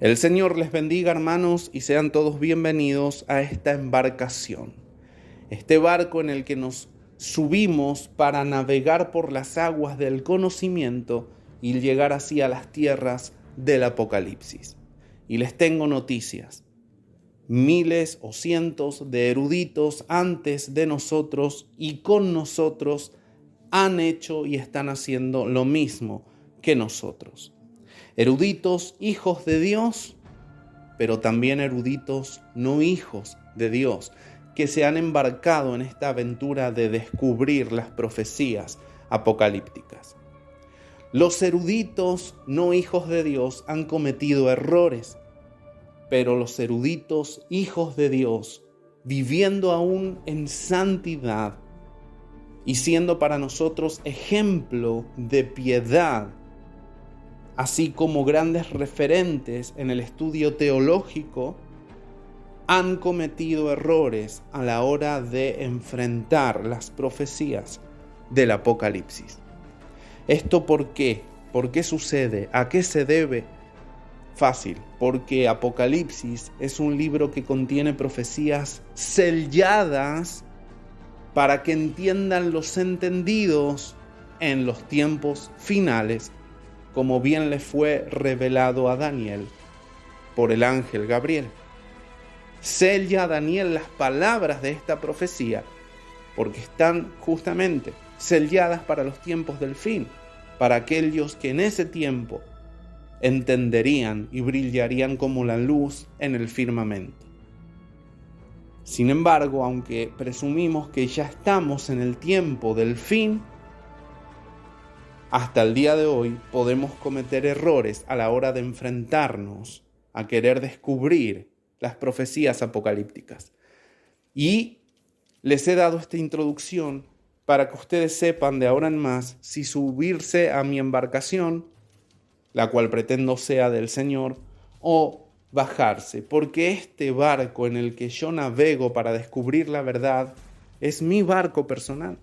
El Señor les bendiga, hermanos, y sean todos bienvenidos a esta embarcación. Este barco en el que nos subimos para navegar por las aguas del conocimiento y llegar así a las tierras del Apocalipsis. Y les tengo noticias. Miles o cientos de eruditos antes de nosotros y con nosotros han hecho y están haciendo lo mismo que nosotros. Eruditos, hijos de Dios, pero también eruditos no hijos de Dios, que se han embarcado en esta aventura de descubrir las profecías apocalípticas. Los eruditos no hijos de Dios han cometido errores, pero los eruditos hijos de Dios, viviendo aún en santidad y siendo para nosotros ejemplo de piedad, así como grandes referentes en el estudio teológico, han cometido errores a la hora de enfrentar las profecías del Apocalipsis. ¿Esto por qué? ¿Por qué sucede? ¿A qué se debe? Fácil, porque Apocalipsis es un libro que contiene profecías selladas para que entiendan los entendidos en los tiempos finales, como bien le fue revelado a Daniel por el ángel Gabriel. Sella a Daniel las palabras de esta profecía, porque están justamente selladas para los tiempos del fin, para aquellos que en ese tiempo entenderían y brillarían como la luz en el firmamento. Sin embargo, aunque presumimos que ya estamos en el tiempo del fin, hasta el día de hoy podemos cometer errores a la hora de enfrentarnos a querer descubrir las profecías apocalípticas. Y les he dado esta introducción para que ustedes sepan de ahora en más si subirse a mi embarcación, la cual pretendo sea del Señor, o bajarse, porque este barco en el que yo navego para descubrir la verdad es mi barco personal.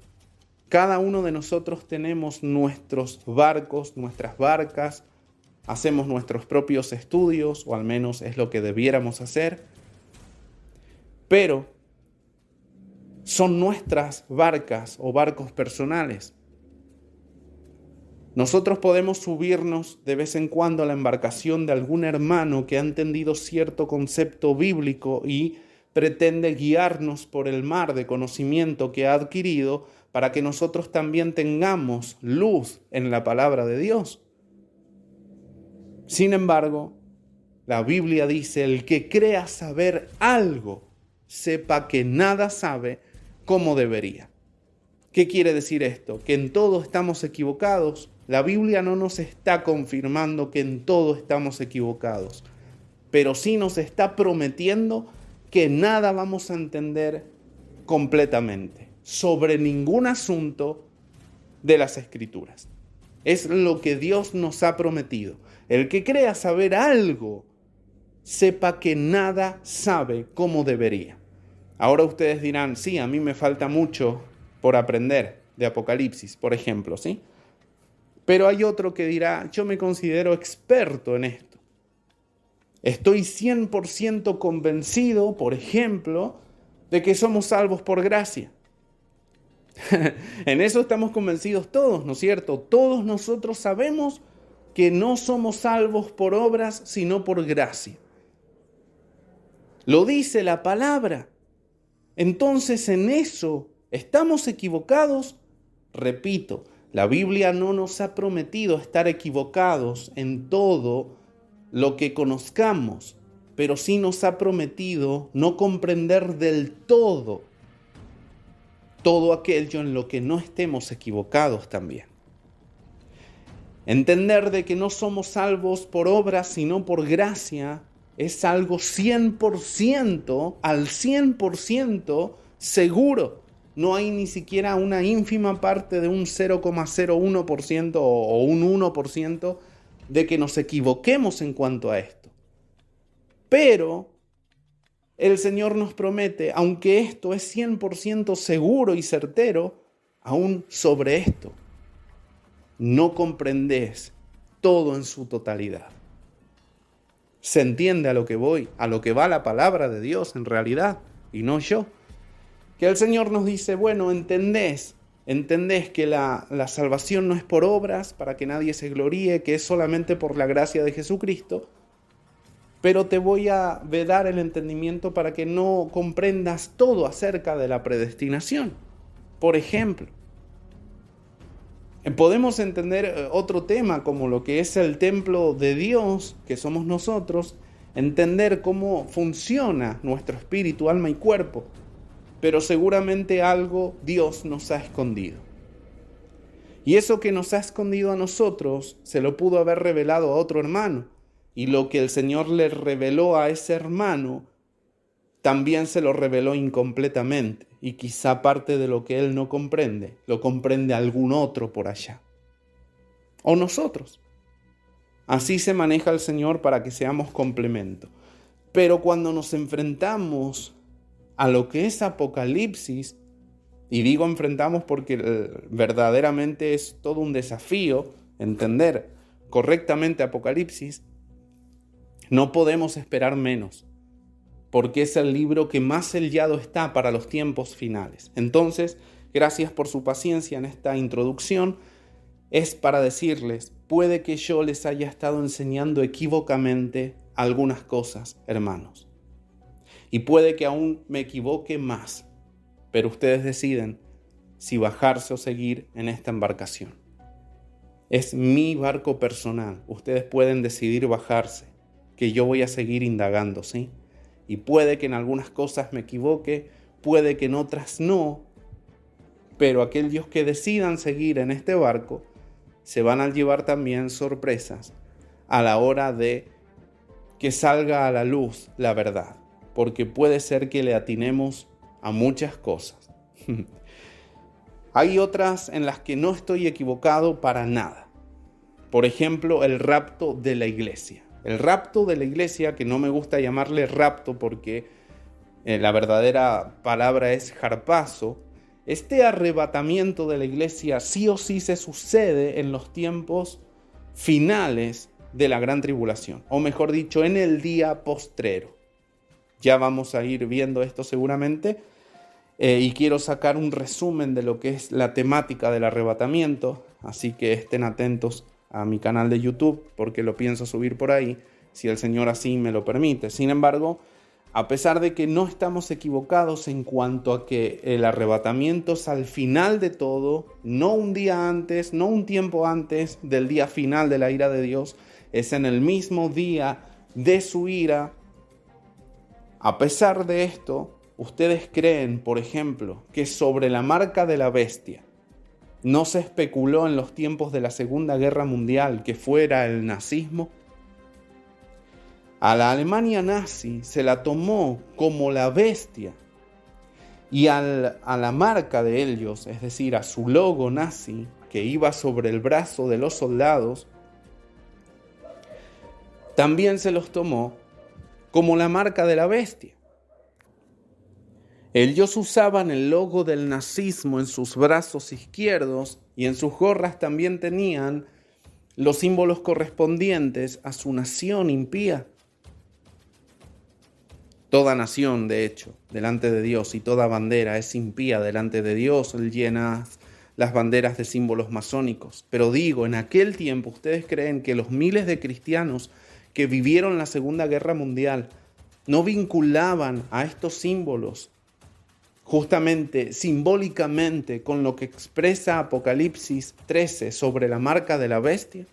Cada uno de nosotros tenemos nuestros barcos, nuestras barcas, hacemos nuestros propios estudios, o al menos es lo que debiéramos hacer, pero son nuestras barcas o barcos personales. Nosotros podemos subirnos de vez en cuando a la embarcación de algún hermano que ha entendido cierto concepto bíblico y pretende guiarnos por el mar de conocimiento que ha adquirido para que nosotros también tengamos luz en la palabra de Dios. Sin embargo, la Biblia dice: el que crea saber algo, sepa que nada sabe como debería. ¿Qué quiere decir esto? ¿Que en todo estamos equivocados? La Biblia no nos está confirmando que en todo estamos equivocados, pero sí nos está prometiendo que nada vamos a entender completamente sobre ningún asunto de las Escrituras. Es lo que Dios nos ha prometido. El que crea saber algo, sepa que nada sabe como debería. Ahora ustedes dirán: sí, a mí me falta mucho por aprender de Apocalipsis, por ejemplo, ¿sí? Pero hay otro que dirá: yo me considero experto en esto. Estoy 100% convencido, por ejemplo, de que somos salvos por gracia. En eso estamos convencidos todos, ¿no es cierto? Todos nosotros sabemos que no somos salvos por obras, sino por gracia. Lo dice la palabra. Entonces, en eso, ¿estamos equivocados? Repito, la Biblia no nos ha prometido estar equivocados en todo lo que conozcamos, pero sí nos ha prometido no comprender del todo aquello en lo que no estemos equivocados también. Entender de que no somos salvos por obras, sino por gracia, es algo 100%, al 100% seguro. No hay ni siquiera una ínfima parte de un 0,01% o un 1% de que nos equivoquemos en cuanto a esto. Pero el Señor nos promete, aunque esto es 100% seguro y certero, aún sobre esto no comprendés todo en su totalidad. Se entiende a lo que voy, a lo que va la palabra de Dios en realidad, y no yo. Que el Señor nos dice, bueno, entendés que la salvación no es por obras, para que nadie se gloríe, que es solamente por la gracia de Jesucristo, pero te voy a vedar el entendimiento para que no comprendas todo acerca de la predestinación. Por ejemplo, podemos entender otro tema como lo que es el templo de Dios, que somos nosotros, entender cómo funciona nuestro espíritu, alma y cuerpo, pero seguramente algo Dios nos ha escondido. Y eso que nos ha escondido a nosotros, se lo pudo haber revelado a otro hermano, y lo que el Señor le reveló a ese hermano, también se lo reveló incompletamente, y quizá parte de lo que él no comprende, lo comprende algún otro por allá. O nosotros. Así se maneja el Señor para que seamos complemento. Pero cuando nos enfrentamos a lo que es Apocalipsis, y digo enfrentamos porque verdaderamente es todo un desafío entender correctamente Apocalipsis, no podemos esperar menos, porque es el libro que más sellado está para los tiempos finales. Entonces, gracias por su paciencia en esta introducción. Es para decirles, puede que yo les haya estado enseñando equívocamente algunas cosas, hermanos. Y puede que aún me equivoque más, pero ustedes deciden si bajarse o seguir en esta embarcación. Es mi barco personal. Ustedes pueden decidir bajarse, que yo voy a seguir indagando, ¿sí? Y puede que en algunas cosas me equivoque, puede que en otras no, pero aquellos que decidan seguir en este barco se van a llevar también sorpresas a la hora de que salga a la luz la verdad, porque puede ser que le atinemos a muchas cosas. Hay otras en las que no estoy equivocado para nada. Por ejemplo, el rapto de la iglesia. El rapto de la iglesia, que no me gusta llamarle rapto porque la verdadera palabra es harpazo. Este arrebatamiento de la iglesia sí o sí se sucede en los tiempos finales de la gran tribulación, o mejor dicho, en el día postrero. Ya vamos a ir viendo esto seguramente, y quiero sacar un resumen de lo que es la temática del arrebatamiento, así que estén atentos a mi canal de YouTube porque lo pienso subir por ahí, si el Señor así me lo permite. Sin embargo, a pesar de que no estamos equivocados en cuanto a que el arrebatamiento es al final de todo, no un día antes, no un tiempo antes del día final de la ira de Dios, es en el mismo día de su ira. A pesar de esto, ¿ustedes creen, por ejemplo, que sobre la marca de la bestia no se especuló en los tiempos de la Segunda Guerra Mundial que fuera el nazismo? A la Alemania nazi se la tomó como la bestia, y a la marca de ellos, es decir, a su logo nazi que iba sobre el brazo de los soldados, también se los tomó como la marca de la bestia. Ellos usaban el logo del nazismo en sus brazos izquierdos y en sus gorras también tenían los símbolos correspondientes a su nación impía. Toda nación, de hecho, delante de Dios, y toda bandera es impía delante de Dios, llenas las banderas de símbolos masónicos. Pero digo, en aquel tiempo, ¿ustedes creen que los miles de cristianos que vivieron la Segunda Guerra Mundial no vinculaban a estos símbolos justamente simbólicamente con lo que expresa Apocalipsis 13 sobre la marca de la bestia?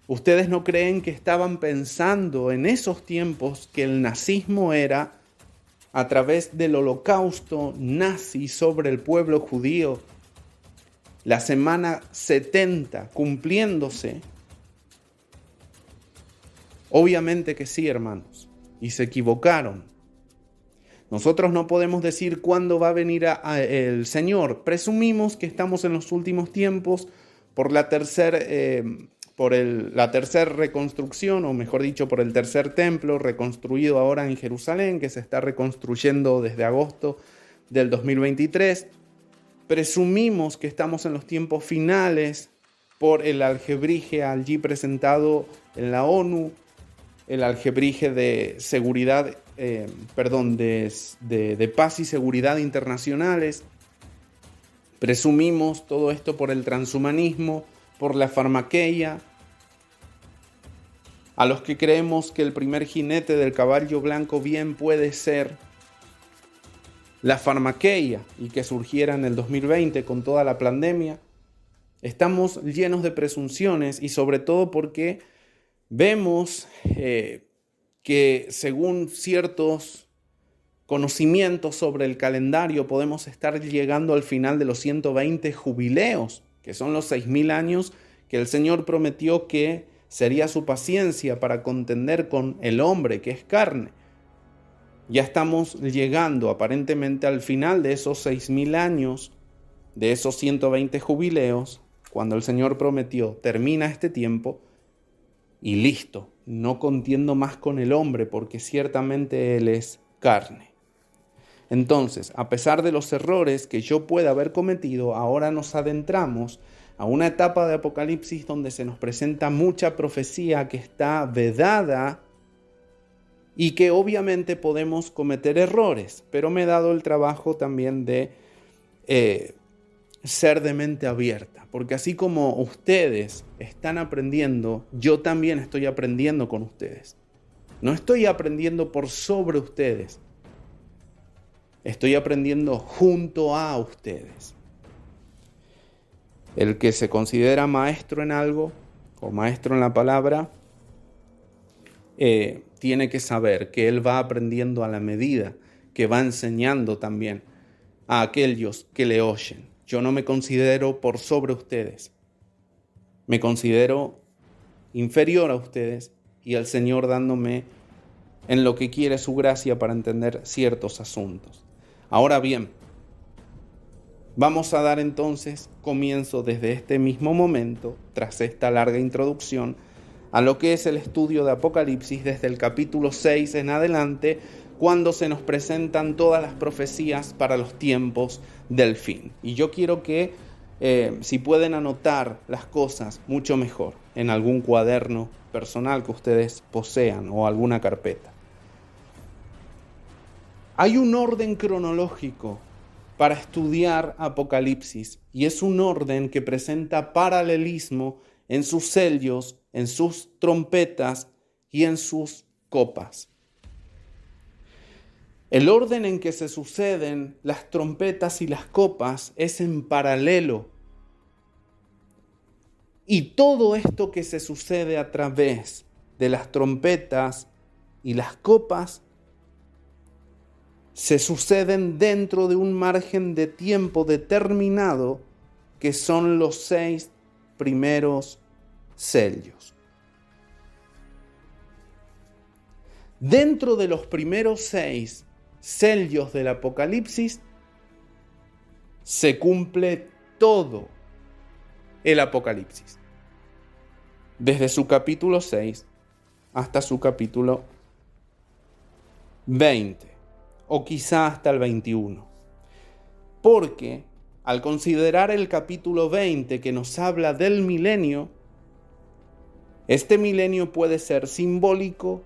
¿Ustedes no creen que estaban pensando en esos tiempos que el nazismo era, a través del holocausto nazi sobre el pueblo judío, la semana 70 cumpliéndose? Obviamente que sí, hermanos, y se equivocaron. Nosotros no podemos decir cuándo va a venir el Señor. Presumimos que estamos en los últimos tiempos por la tercera reconstrucción, o mejor dicho, por el tercer templo reconstruido ahora en Jerusalén, que se está reconstruyendo desde agosto del 2023. Presumimos que estamos en los tiempos finales por el algebrije allí presentado en la ONU, el algebrije de seguridad, de paz y seguridad internacionales. Presumimos todo esto por el transhumanismo, por la farmaqueia. A los que creemos que el primer jinete del caballo blanco bien puede ser la farmaqueia y que surgiera en el 2020 con toda la pandemia, estamos llenos de presunciones y sobre todo porque vemos que según ciertos conocimientos sobre el calendario podemos estar llegando al final de los 120 jubileos, que son los 6.000 años que el Señor prometió que sería su paciencia para contender con el hombre, que es carne. Ya estamos llegando aparentemente al final de esos 6.000 años, de esos 120 jubileos, cuando el Señor prometió, termina este tiempo y listo, no contiendo más con el hombre porque ciertamente Él es carne. Entonces, a pesar de los errores que yo pueda haber cometido, ahora nos adentramos a una etapa de Apocalipsis donde se nos presenta mucha profecía que está vedada y que obviamente podemos cometer errores, pero me he dado el trabajo también de ser de mente abierta, porque así como ustedes están aprendiendo, yo también estoy aprendiendo con ustedes. No estoy aprendiendo por sobre ustedes, estoy aprendiendo junto a ustedes. El que se considera maestro en algo o maestro en la palabra, tiene que saber que él va aprendiendo a la medida que va enseñando también a aquellos que le oyen. Yo no me considero por sobre ustedes, me considero inferior a ustedes y al Señor dándome en lo que quiere su gracia para entender ciertos asuntos. Ahora bien, vamos a dar entonces comienzo desde este mismo momento, tras esta larga introducción, a lo que es el estudio de Apocalipsis desde el capítulo 6 en adelante, cuando se nos presentan todas las profecías para los tiempos del fin. Y yo quiero que, si pueden anotar las cosas, mucho mejor, en algún cuaderno personal que ustedes posean o alguna carpeta. Hay un orden cronológico para estudiar Apocalipsis y es un orden que presenta paralelismo en sus sellos, en sus trompetas y en sus copas. El orden en que se suceden las trompetas y las copas es en paralelo. Y todo esto que se sucede a través de las trompetas y las copas se suceden dentro de un margen de tiempo determinado que son los 6 primeros sellos. Dentro de los primeros 6 sellos del Apocalipsis se cumple todo el Apocalipsis, desde su capítulo 6 hasta su capítulo 20, o quizá hasta el 21. Porque al considerar el capítulo 20 que nos habla del milenio, este milenio puede ser simbólico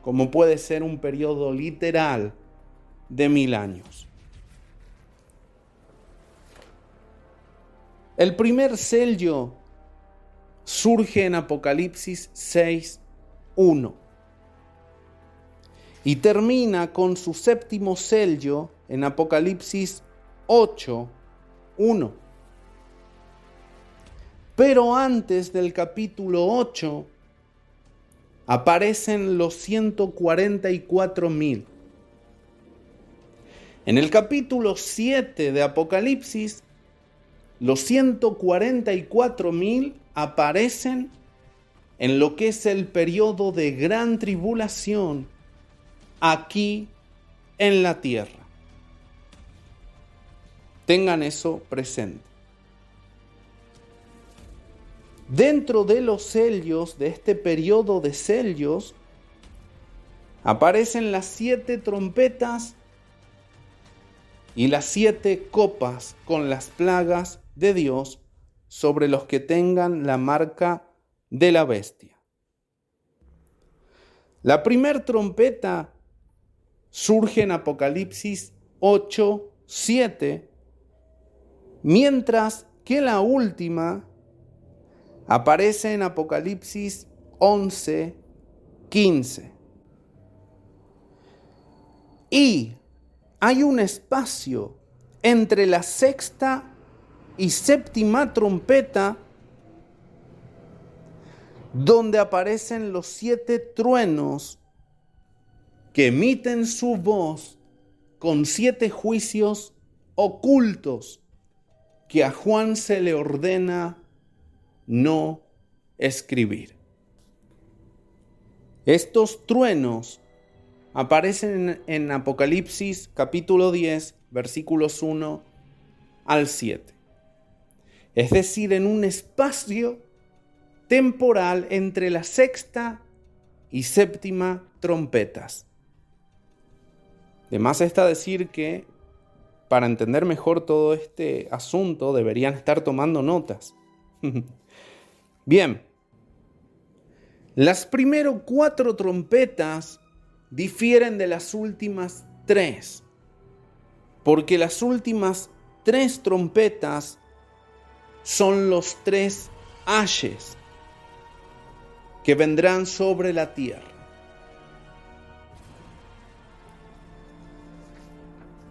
como puede ser un periodo literal de 1000 años. El primer sello surge en Apocalipsis 6:1 y termina con su séptimo sello en Apocalipsis 8:1. Pero antes del capítulo 8 aparecen los 144.000. En el capítulo 7 de Apocalipsis, los 144.000 aparecen en lo que es el periodo de gran tribulación aquí en la tierra. Tengan eso presente. Dentro de los sellos, de este periodo de sellos, aparecen las 7 trompetas y las 7 copas con las plagas de Dios sobre los que tengan la marca de la bestia. La primer trompeta surge en Apocalipsis 8:7, mientras que la última aparece en Apocalipsis 11:15. Y hay un espacio entre la sexta y séptima trompeta donde aparecen los 7 truenos que emiten su voz con 7 juicios ocultos que a Juan se le ordena no escribir. Estos truenos aparecen en Apocalipsis capítulo 10, versículos 1 al 7. Es decir, en un espacio temporal entre la sexta y séptima trompetas. De más está decir que para entender mejor todo este asunto deberían estar tomando notas. Bien, las primeras 4 trompetas difieren de las últimas 3, porque las últimas 3 trompetas son los 3 ayes que vendrán sobre la tierra.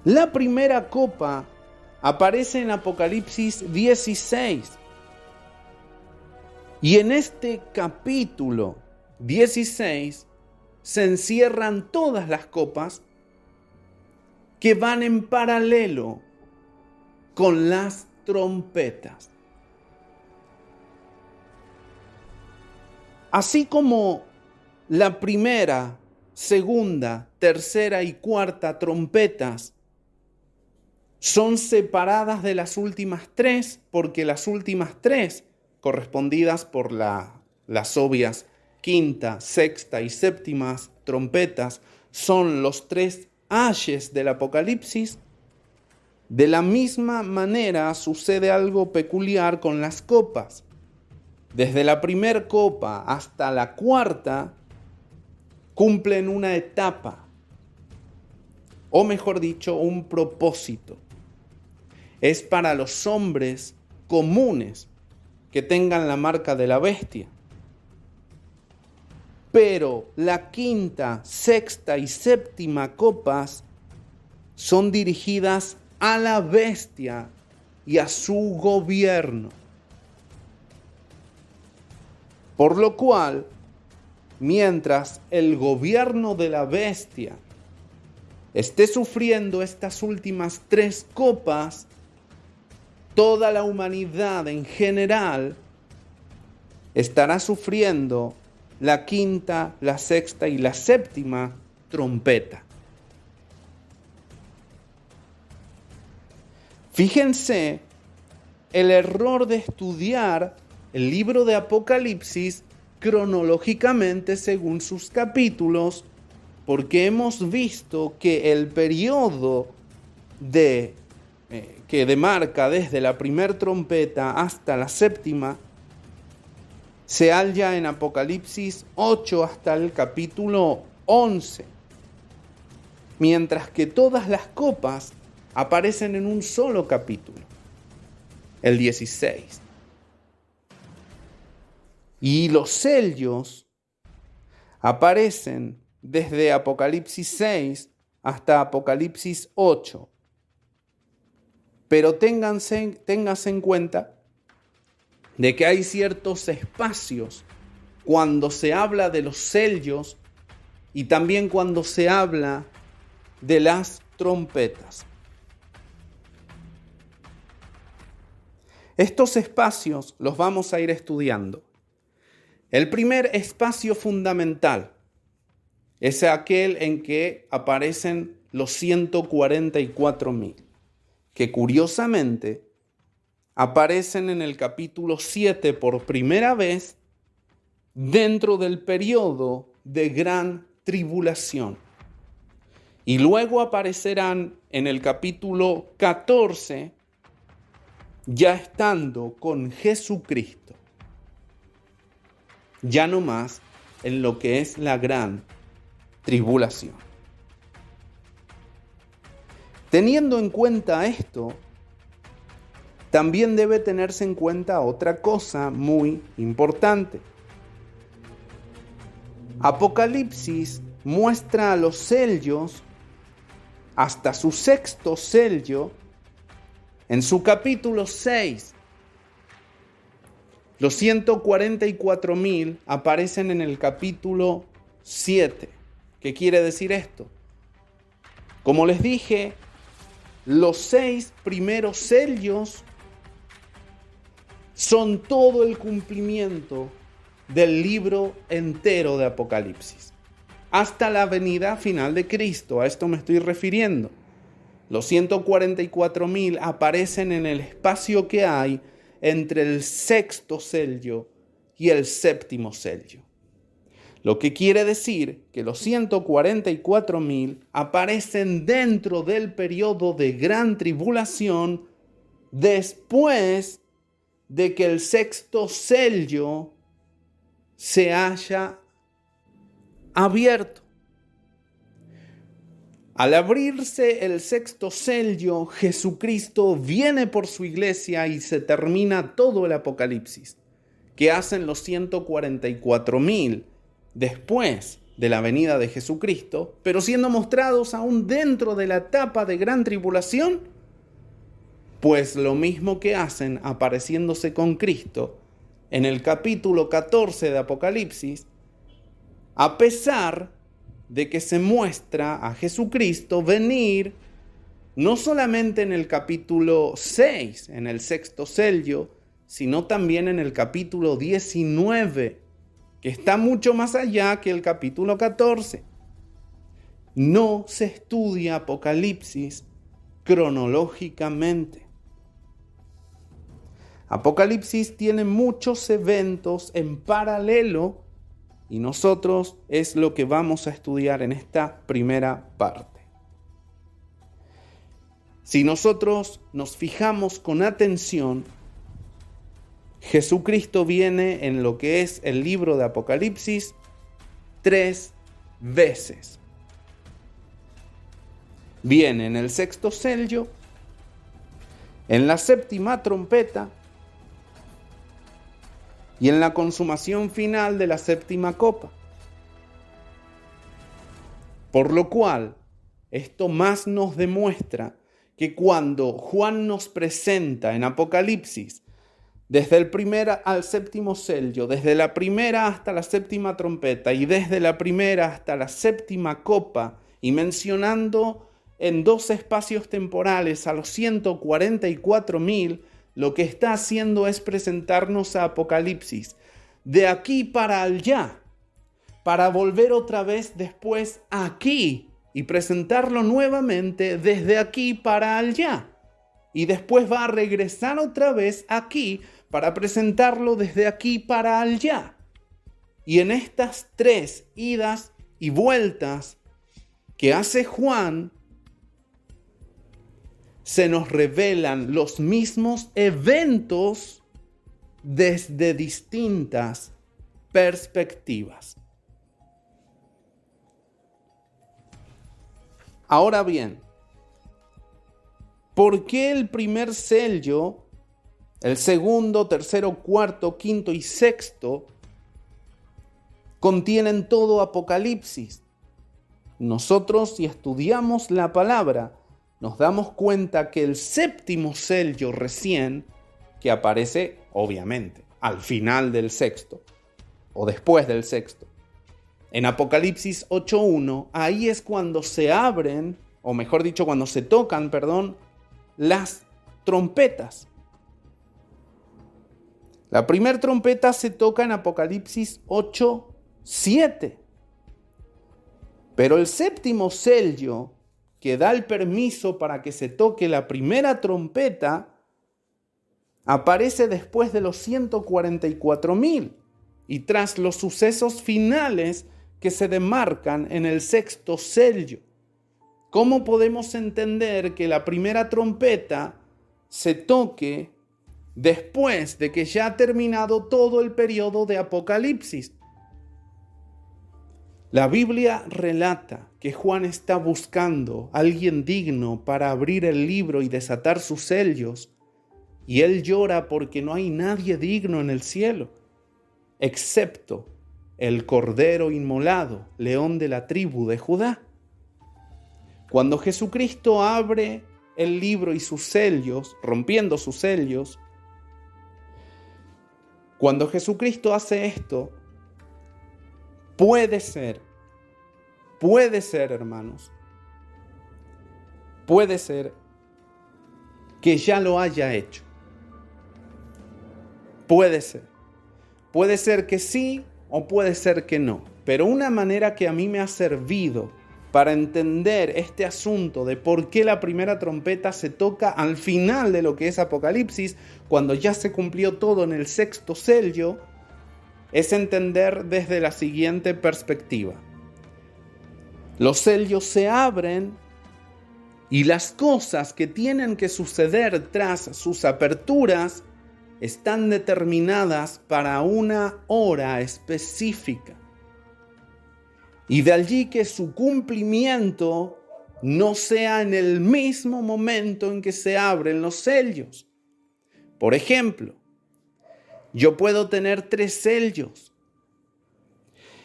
La primera copa aparece en Apocalipsis 16. Y en este capítulo 16 se encierran todas las copas que van en paralelo con las trompetas. Así como la primera, segunda, tercera y cuarta trompetas son separadas de las últimas 3, porque las últimas 3, correspondidas por las obvias quinta, sexta y séptima trompetas, son los 3 ayes del Apocalipsis. De la misma manera sucede algo peculiar con las copas. Desde la primera copa hasta la cuarta cumplen una etapa, o mejor dicho, un propósito. Es para los hombres comunes que tengan la marca de la bestia. Pero la quinta, sexta y séptima copas son dirigidas a la bestia y a su gobierno. Por lo cual, mientras el gobierno de la bestia esté sufriendo estas últimas 3 copas, toda la humanidad en general estará sufriendo la quinta, la sexta y la séptima trompeta. Fíjense el error de estudiar el libro de Apocalipsis cronológicamente según sus capítulos, porque hemos visto que el periodo que demarca desde la primera trompeta hasta la séptima se halla en Apocalipsis 8 hasta el capítulo 11, mientras que todas las copas aparecen en un solo capítulo, el 16. Y los sellos aparecen desde Apocalipsis 6 hasta Apocalipsis 8. Pero ténganse en cuenta de que hay ciertos espacios cuando se habla de los sellos y también cuando se habla de las trompetas. Estos espacios los vamos a ir estudiando. El primer espacio fundamental es aquel en que aparecen los 144,000, que curiosamente aparecen en el capítulo 7 por primera vez dentro del periodo de gran tribulación. Y luego aparecerán en el capítulo 14, ya estando con Jesucristo. Ya no más en lo que es la gran tribulación. Teniendo en cuenta esto, también debe tenerse en cuenta otra cosa muy importante. Apocalipsis muestra a los sellos hasta su sexto sello en su capítulo 6. Los 144,000 aparecen en el capítulo 7. ¿Qué quiere decir esto? Como les dije, los 6 primeros sellos son todo el cumplimiento del libro entero de Apocalipsis, hasta la venida final de Cristo. A esto me estoy refiriendo. Los 144,000 aparecen en el espacio que hay entre el sexto sello y el séptimo sello. Lo que quiere decir que los 144,000 aparecen dentro del periodo de gran tribulación después de que el sexto sello se haya abierto. Al abrirse el sexto sello, Jesucristo viene por su iglesia y se termina todo el Apocalipsis, que hacen los 144,000 después de la venida de Jesucristo, pero siendo mostrados aún dentro de la etapa de gran tribulación, pues lo mismo que hacen apareciéndose con Cristo en el capítulo 14 de Apocalipsis, a pesar de que se muestra a Jesucristo venir no solamente en el capítulo 6, en el sexto sello, sino también en el capítulo 19, que está mucho más allá que el capítulo 14. No se estudia Apocalipsis cronológicamente. Apocalipsis tiene muchos eventos en paralelo y nosotros es lo que vamos a estudiar en esta primera parte. Si nosotros nos fijamos con atención, Jesucristo viene en lo que es el libro de Apocalipsis 3 veces. Viene en el sexto sello, en la séptima trompeta y en la consumación final de la séptima copa. Por lo cual, esto más nos demuestra que cuando Juan nos presenta en Apocalipsis, desde el primer al séptimo sello, desde la primera hasta la séptima trompeta y desde la primera hasta la séptima copa, y mencionando en 2 espacios temporales a los 144,000, lo que está haciendo es presentarnos a Apocalipsis de aquí para allá, para volver otra vez después aquí y presentarlo nuevamente desde aquí para allá. Y después va a regresar otra vez aquí para presentarlo desde aquí para allá. Y en estas 3 idas y vueltas que hace Juan, se nos revelan los mismos eventos desde distintas perspectivas. Ahora bien, ¿por qué el primer sello, el segundo, tercero, cuarto, quinto y sexto contienen todo Apocalipsis? Nosotros, si estudiamos la palabra, nos damos cuenta que el séptimo sello recién, que aparece obviamente al final del sexto o después del sexto, en Apocalipsis 8:1, ahí es cuando se abren, o mejor dicho, cuando se tocan, las trompetas. La primera trompeta se toca en Apocalipsis 8:7. Pero el séptimo sello, que da el permiso para que se toque la primera trompeta, aparece después de los 144,000 y tras los sucesos finales que se demarcan en el sexto sello. ¿Cómo podemos entender que la primera trompeta se toque después de que ya ha terminado todo el periodo de Apocalipsis? La Biblia relata que Juan está buscando a alguien digno para abrir el libro y desatar sus sellos, y él llora porque no hay nadie digno en el cielo, excepto el Cordero inmolado, león de la tribu de Judá. Cuando Jesucristo abre el libro y sus sellos, rompiendo sus sellos, cuando Jesucristo hace esto, puede ser, hermanos, puede ser que ya lo haya hecho. Puede ser que sí o puede ser que no. Pero una manera que a mí me ha servido para entender este asunto de por qué la primera trompeta se toca al final de lo que es Apocalipsis, cuando ya se cumplió todo en el sexto sello, es entender desde la siguiente perspectiva. Los sellos se abren y las cosas que tienen que suceder tras sus aperturas están determinadas para una hora específica. Y de allí que su cumplimiento no sea en el mismo momento en que se abren los sellos. Por ejemplo, yo puedo tener 3 sellos.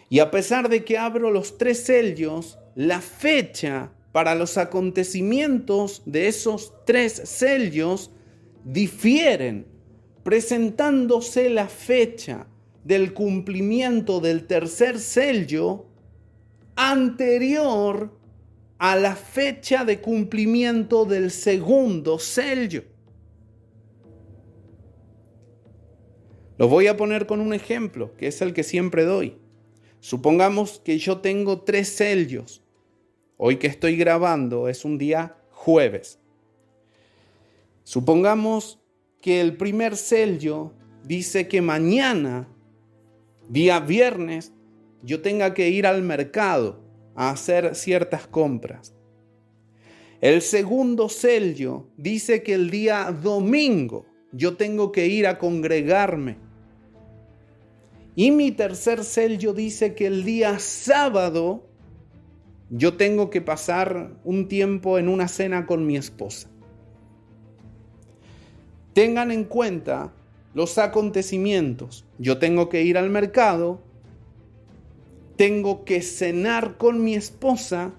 Y a pesar de que abro los 3 sellos, la fecha para los acontecimientos de esos 3 sellos difieren, presentándose la fecha del cumplimiento del tercer sello anterior a la fecha de cumplimiento del segundo sello. Lo voy a poner con un ejemplo, que es el que siempre doy. Supongamos que yo tengo 3 sellos. Hoy que estoy grabando es un día jueves. Supongamos que el primer sello dice que mañana, día viernes, yo tenga que ir al mercado a hacer ciertas compras. El segundo sello dice que el día domingo yo tengo que ir a congregarme. Y mi tercer sello dice que el día sábado yo tengo que pasar un tiempo en una cena con mi esposa. Tengan en cuenta los acontecimientos. Yo tengo que ir al mercado, tengo que cenar con mi esposa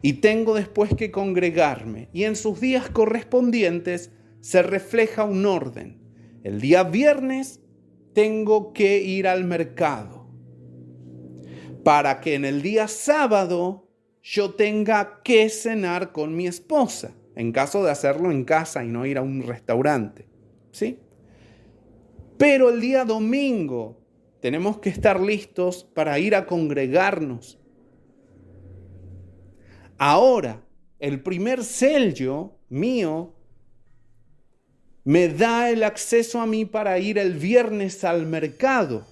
y tengo después que congregarme. Y en sus días correspondientes se refleja un orden. El día viernes tengo que ir al mercado para que en el día sábado yo tenga que cenar con mi esposa, en caso de hacerlo en casa y no ir a un restaurante, ¿sí? Pero el día domingo tenemos que estar listos para ir a congregarnos. Ahora, el primer sello mío me da el acceso a mí para ir el viernes al mercado.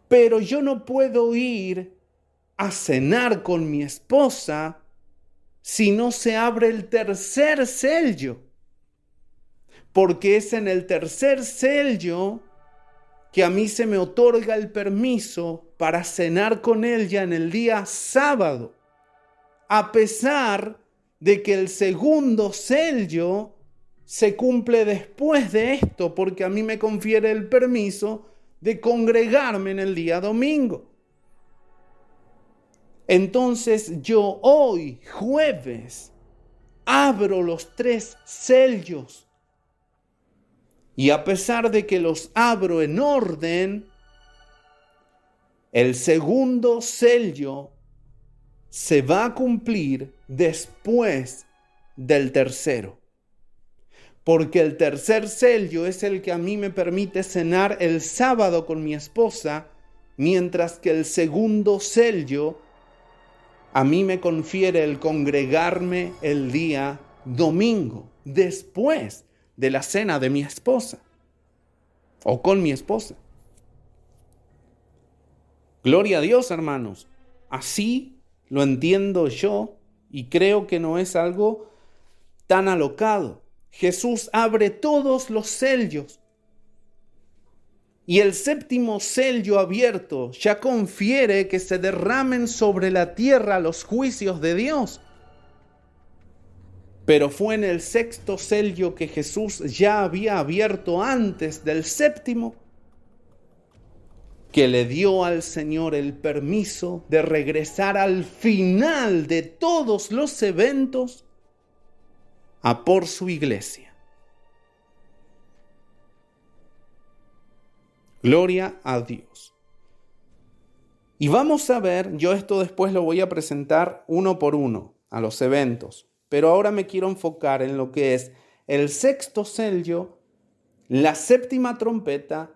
Pero yo no puedo ir a cenar con mi esposa si no se abre el tercer sello. Porque es en el tercer sello que a mí se me otorga el permiso para cenar con ella en el día sábado. A pesar de que el segundo sello se cumple después de esto, porque a mí me confiere el permiso de congregarme en el día domingo. Entonces yo hoy, jueves, abro los 3 sellos. Y a pesar de que los abro en orden, el segundo sello se va a cumplir después del tercero. Porque el tercer sello es el que a mí me permite cenar el sábado con mi esposa, mientras que el segundo sello a mí me confiere el congregarme el día domingo, después de la cena de mi esposa o con mi esposa. Gloria a Dios, hermanos. Así lo entiendo yo y creo que no es algo tan alocado. Jesús abre todos los sellos Y el séptimo sello abierto ya confiere que se derramen sobre la tierra los juicios de Dios. Pero fue en el sexto sello que Jesús ya había abierto antes del séptimo que le dio al Señor el permiso de regresar al final de todos los eventos a por su iglesia. Gloria a Dios. Y vamos a ver, yo esto después lo voy a presentar uno por uno a los eventos, pero ahora me quiero enfocar en lo que es el sexto sello, la séptima trompeta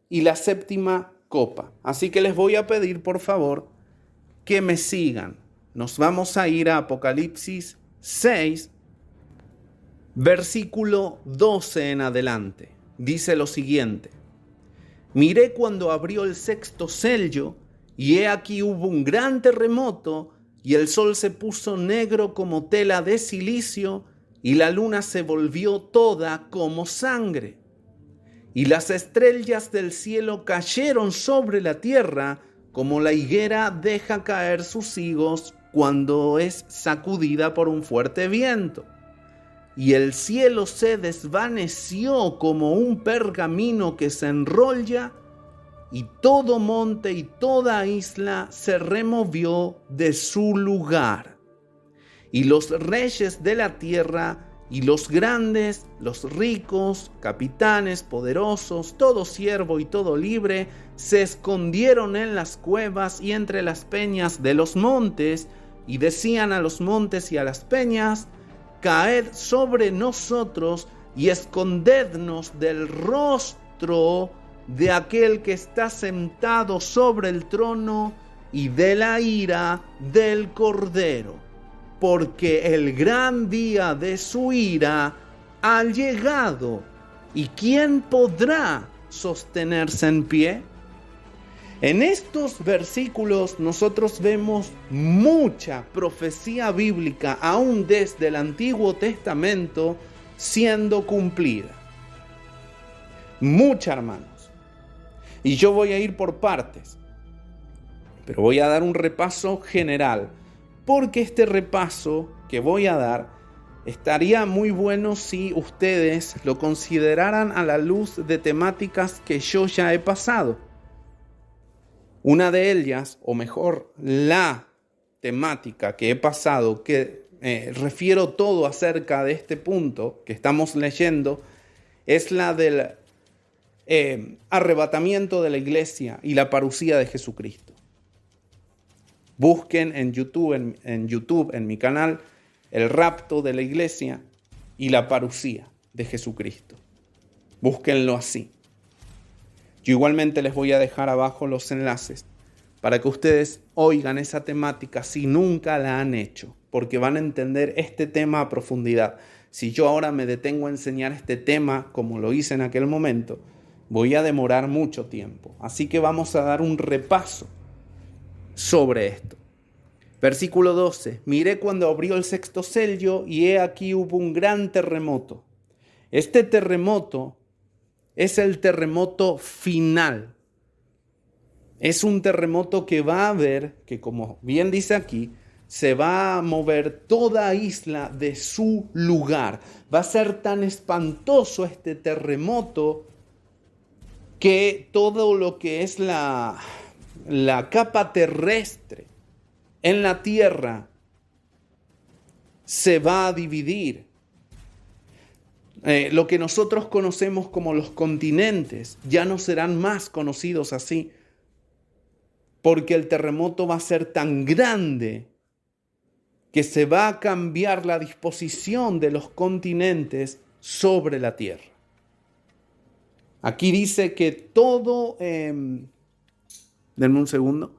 y la séptima copa. Así que les voy a pedir, por favor, que me sigan. Nos vamos a ir a Apocalipsis 6, versículo 12 en adelante. Dice lo siguiente: miré cuando abrió el sexto sello, y he aquí hubo un gran terremoto, y el sol se puso negro como tela de silicio, y la luna se volvió toda como sangre. Y las estrellas del cielo cayeron sobre la tierra, como la higuera deja caer sus higos cuando es sacudida por un fuerte viento. Y el cielo se desvaneció como un pergamino que se enrolla, y todo monte y toda isla se removió de su lugar. Y los reyes de la tierra, y los grandes, los ricos, capitanes, poderosos, todo siervo y todo libre, se escondieron en las cuevas y entre las peñas de los montes, y decían a los montes y a las peñas: caed sobre nosotros y escondednos del rostro de aquel que está sentado sobre el trono y de la ira del Cordero, porque el gran día de su ira ha llegado. ¿Y quién podrá sostenerse en pie? En estos versículos nosotros vemos mucha profecía bíblica, aún desde el Antiguo Testamento, siendo cumplida. Mucha, hermanos. Y yo voy a ir por partes, pero voy a dar un repaso general, porque este repaso que voy a dar estaría muy bueno si ustedes lo consideraran a la luz de temáticas que yo ya he pasado. Una de ellas, o mejor, la temática que he pasado, que refiero todo acerca de este punto que estamos leyendo, es la del arrebatamiento de la iglesia y la parucía de Jesucristo. Busquen en YouTube, en mi canal, el rapto de la iglesia y la parucía de Jesucristo. Búsquenlo así. Yo igualmente les voy a dejar abajo los enlaces para que ustedes oigan esa temática si nunca la han hecho, porque van a entender este tema a profundidad. Si yo ahora me detengo a enseñar este tema como lo hice en aquel momento, voy a demorar mucho tiempo. Así que vamos a dar un repaso sobre esto. Versículo 12. Miré cuando abrió el sexto sello, y he aquí hubo un gran terremoto. Este terremoto es el terremoto final. Es un terremoto que va a haber, que como bien dice aquí, se va a mover toda isla de su lugar. Va a ser tan espantoso este terremoto que todo lo que es la capa terrestre en la tierra se va a dividir. Lo que nosotros conocemos como los continentes ya no serán más conocidos así, porque el terremoto va a ser tan grande que se va a cambiar la disposición de los continentes sobre la tierra. Aquí dice que todo, denme un segundo,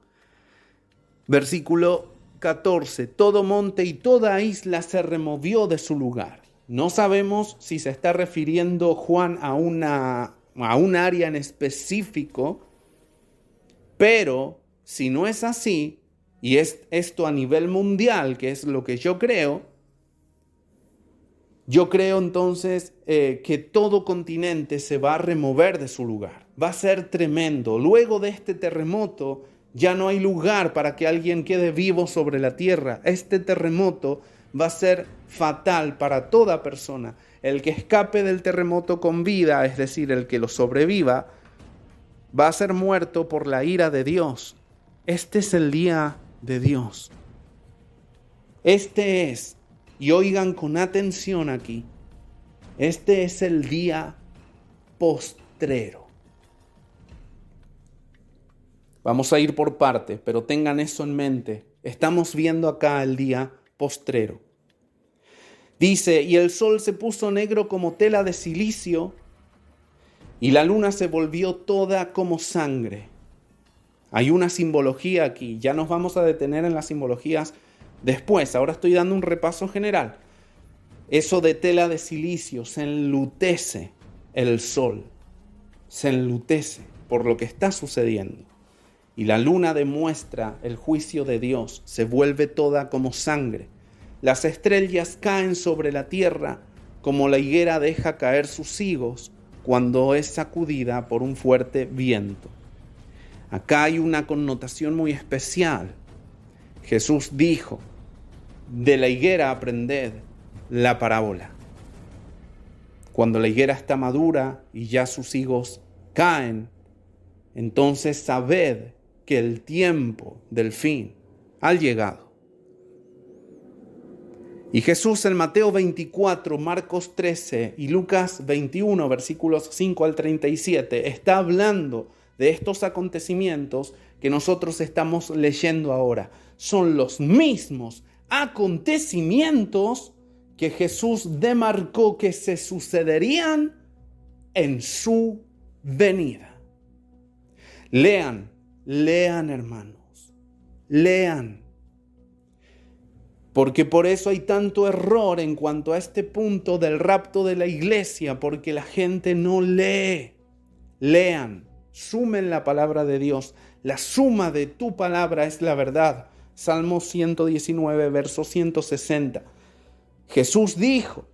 versículo 14, todo monte y toda isla se removió de su lugar. No sabemos si se está refiriendo Juan a un área en específico, pero si no es así, y es esto a nivel mundial, que es lo que yo creo, Yo creo entonces que todo continente se va a remover de su lugar. Va a ser tremendo. Luego de este terremoto ya no hay lugar para que alguien quede vivo sobre la tierra. Este terremoto va a ser fatal para toda persona. El que escape del terremoto con vida, es decir, el que lo sobreviva, va a ser muerto por la ira de Dios. Este es el día de Dios. Este es, y oigan con atención aquí, este es el día postrero. Vamos a ir por partes, pero tengan eso en mente. Estamos viendo acá el día postrero. Dice, y el sol se puso negro como tela de silicio, y la luna se volvió toda como sangre. Hay una simbología aquí, ya nos vamos a detener en las simbologías después. Ahora estoy dando un repaso general. Eso de tela de silicio, se enlutece el sol, se enlutece por lo que está sucediendo. Y la luna demuestra el juicio de Dios, se vuelve toda como sangre. Las estrellas caen sobre la tierra como la higuera deja caer sus higos cuando es sacudida por un fuerte viento. Acá hay una connotación muy especial. Jesús dijo, de la higuera aprended la parábola. Cuando la higuera está madura y ya sus higos caen, entonces sabed que el tiempo del fin ha llegado. Y Jesús en Mateo 24, Marcos 13 y Lucas 21, versículos 5 al 37, está hablando de estos acontecimientos que nosotros estamos leyendo ahora. Son los mismos acontecimientos que Jesús demarcó que se sucederían en su venida. Lean hermanos, lean. Porque por eso hay tanto error en cuanto a este punto del rapto de la iglesia, porque la gente no lee. Lean, sumen la palabra de Dios. La suma de tu palabra es la verdad. Salmo 119, verso 160. Jesús dijo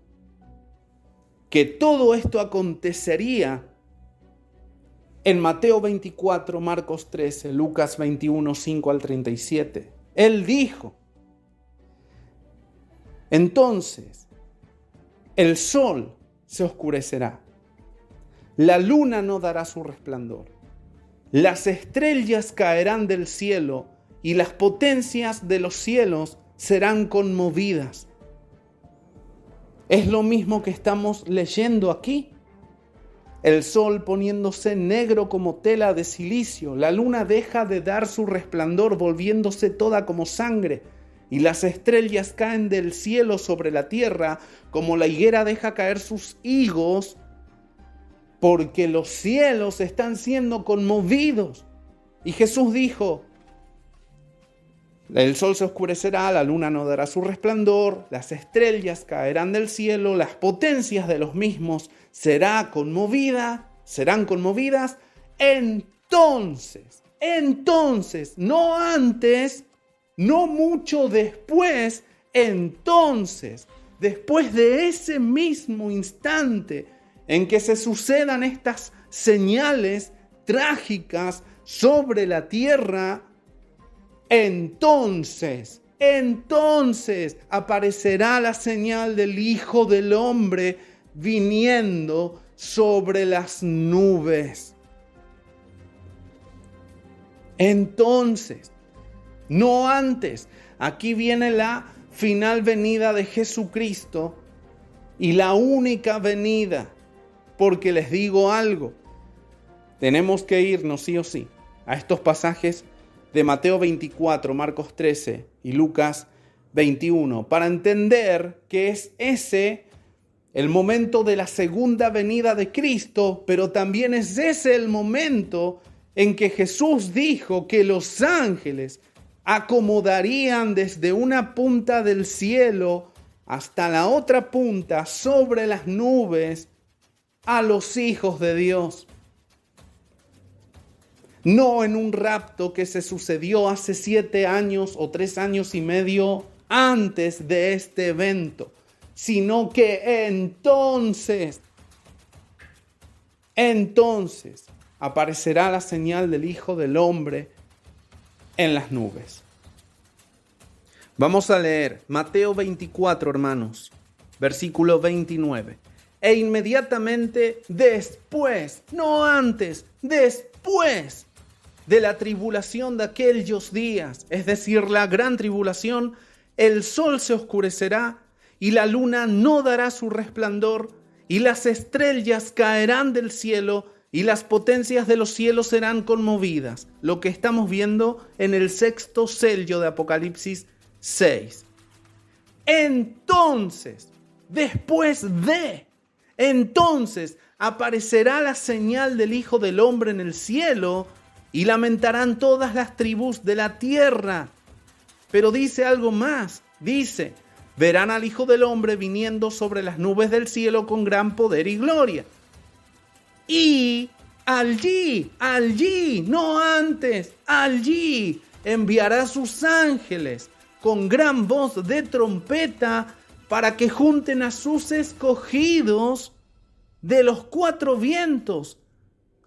que todo esto acontecería en Mateo 24, Marcos 13, Lucas 21, 5 al 37. Él dijo, entonces, el sol se oscurecerá, la luna no dará su resplandor, las estrellas caerán del cielo y las potencias de los cielos serán conmovidas. Es lo mismo que estamos leyendo aquí. El sol poniéndose negro como tela de silicio, la luna deja de dar su resplandor volviéndose toda como sangre, y las estrellas caen del cielo sobre la tierra como la higuera deja caer sus higos, porque los cielos están siendo conmovidos. Y Jesús dijo, el sol se oscurecerá, la luna no dará su resplandor, las estrellas caerán del cielo, las potencias de los mismos serán conmovidas. Entonces, no antes, no mucho después, entonces, después de ese mismo instante en que se sucedan estas señales trágicas sobre la tierra, entonces aparecerá la señal del Hijo del Hombre viniendo sobre las nubes. Entonces, no antes. Aquí viene la final venida de Jesucristo y la única venida. Porque les digo algo, tenemos que irnos sí o sí a estos pasajes de Mateo 24, Marcos 13 y Lucas 21 para entender que es ese el momento de la segunda venida de Cristo, pero también es ese el momento en que Jesús dijo que los ángeles acomodarían desde una punta del cielo hasta la otra punta sobre las nubes a los hijos de Dios. No en un rapto que se sucedió hace 7 años o 3 años y medio antes de este evento, sino que entonces aparecerá la señal del Hijo del Hombre en las nubes. Vamos a leer Mateo 24, hermanos, versículo 29. E inmediatamente después, no antes, después de la tribulación de aquellos días, es decir, la gran tribulación, el sol se oscurecerá y la luna no dará su resplandor y las estrellas caerán del cielo y las potencias de los cielos serán conmovidas. Lo que estamos viendo en el sexto sello de Apocalipsis 6. Entonces aparecerá la señal del Hijo del Hombre en el cielo y lamentarán todas las tribus de la tierra. Pero dice algo más, dice, verán al Hijo del Hombre viniendo sobre las nubes del cielo con gran poder y gloria. Y allí, no antes, allí enviará sus ángeles con gran voz de trompeta para que junten a sus escogidos de los cuatro vientos,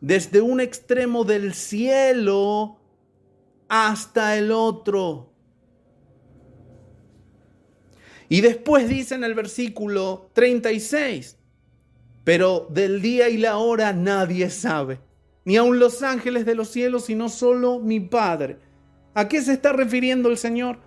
desde un extremo del cielo hasta el otro. Y después dice en el versículo 36, pero del día y la hora nadie sabe, ni aun los ángeles de los cielos, sino solo mi Padre. ¿A qué se está refiriendo el Señor?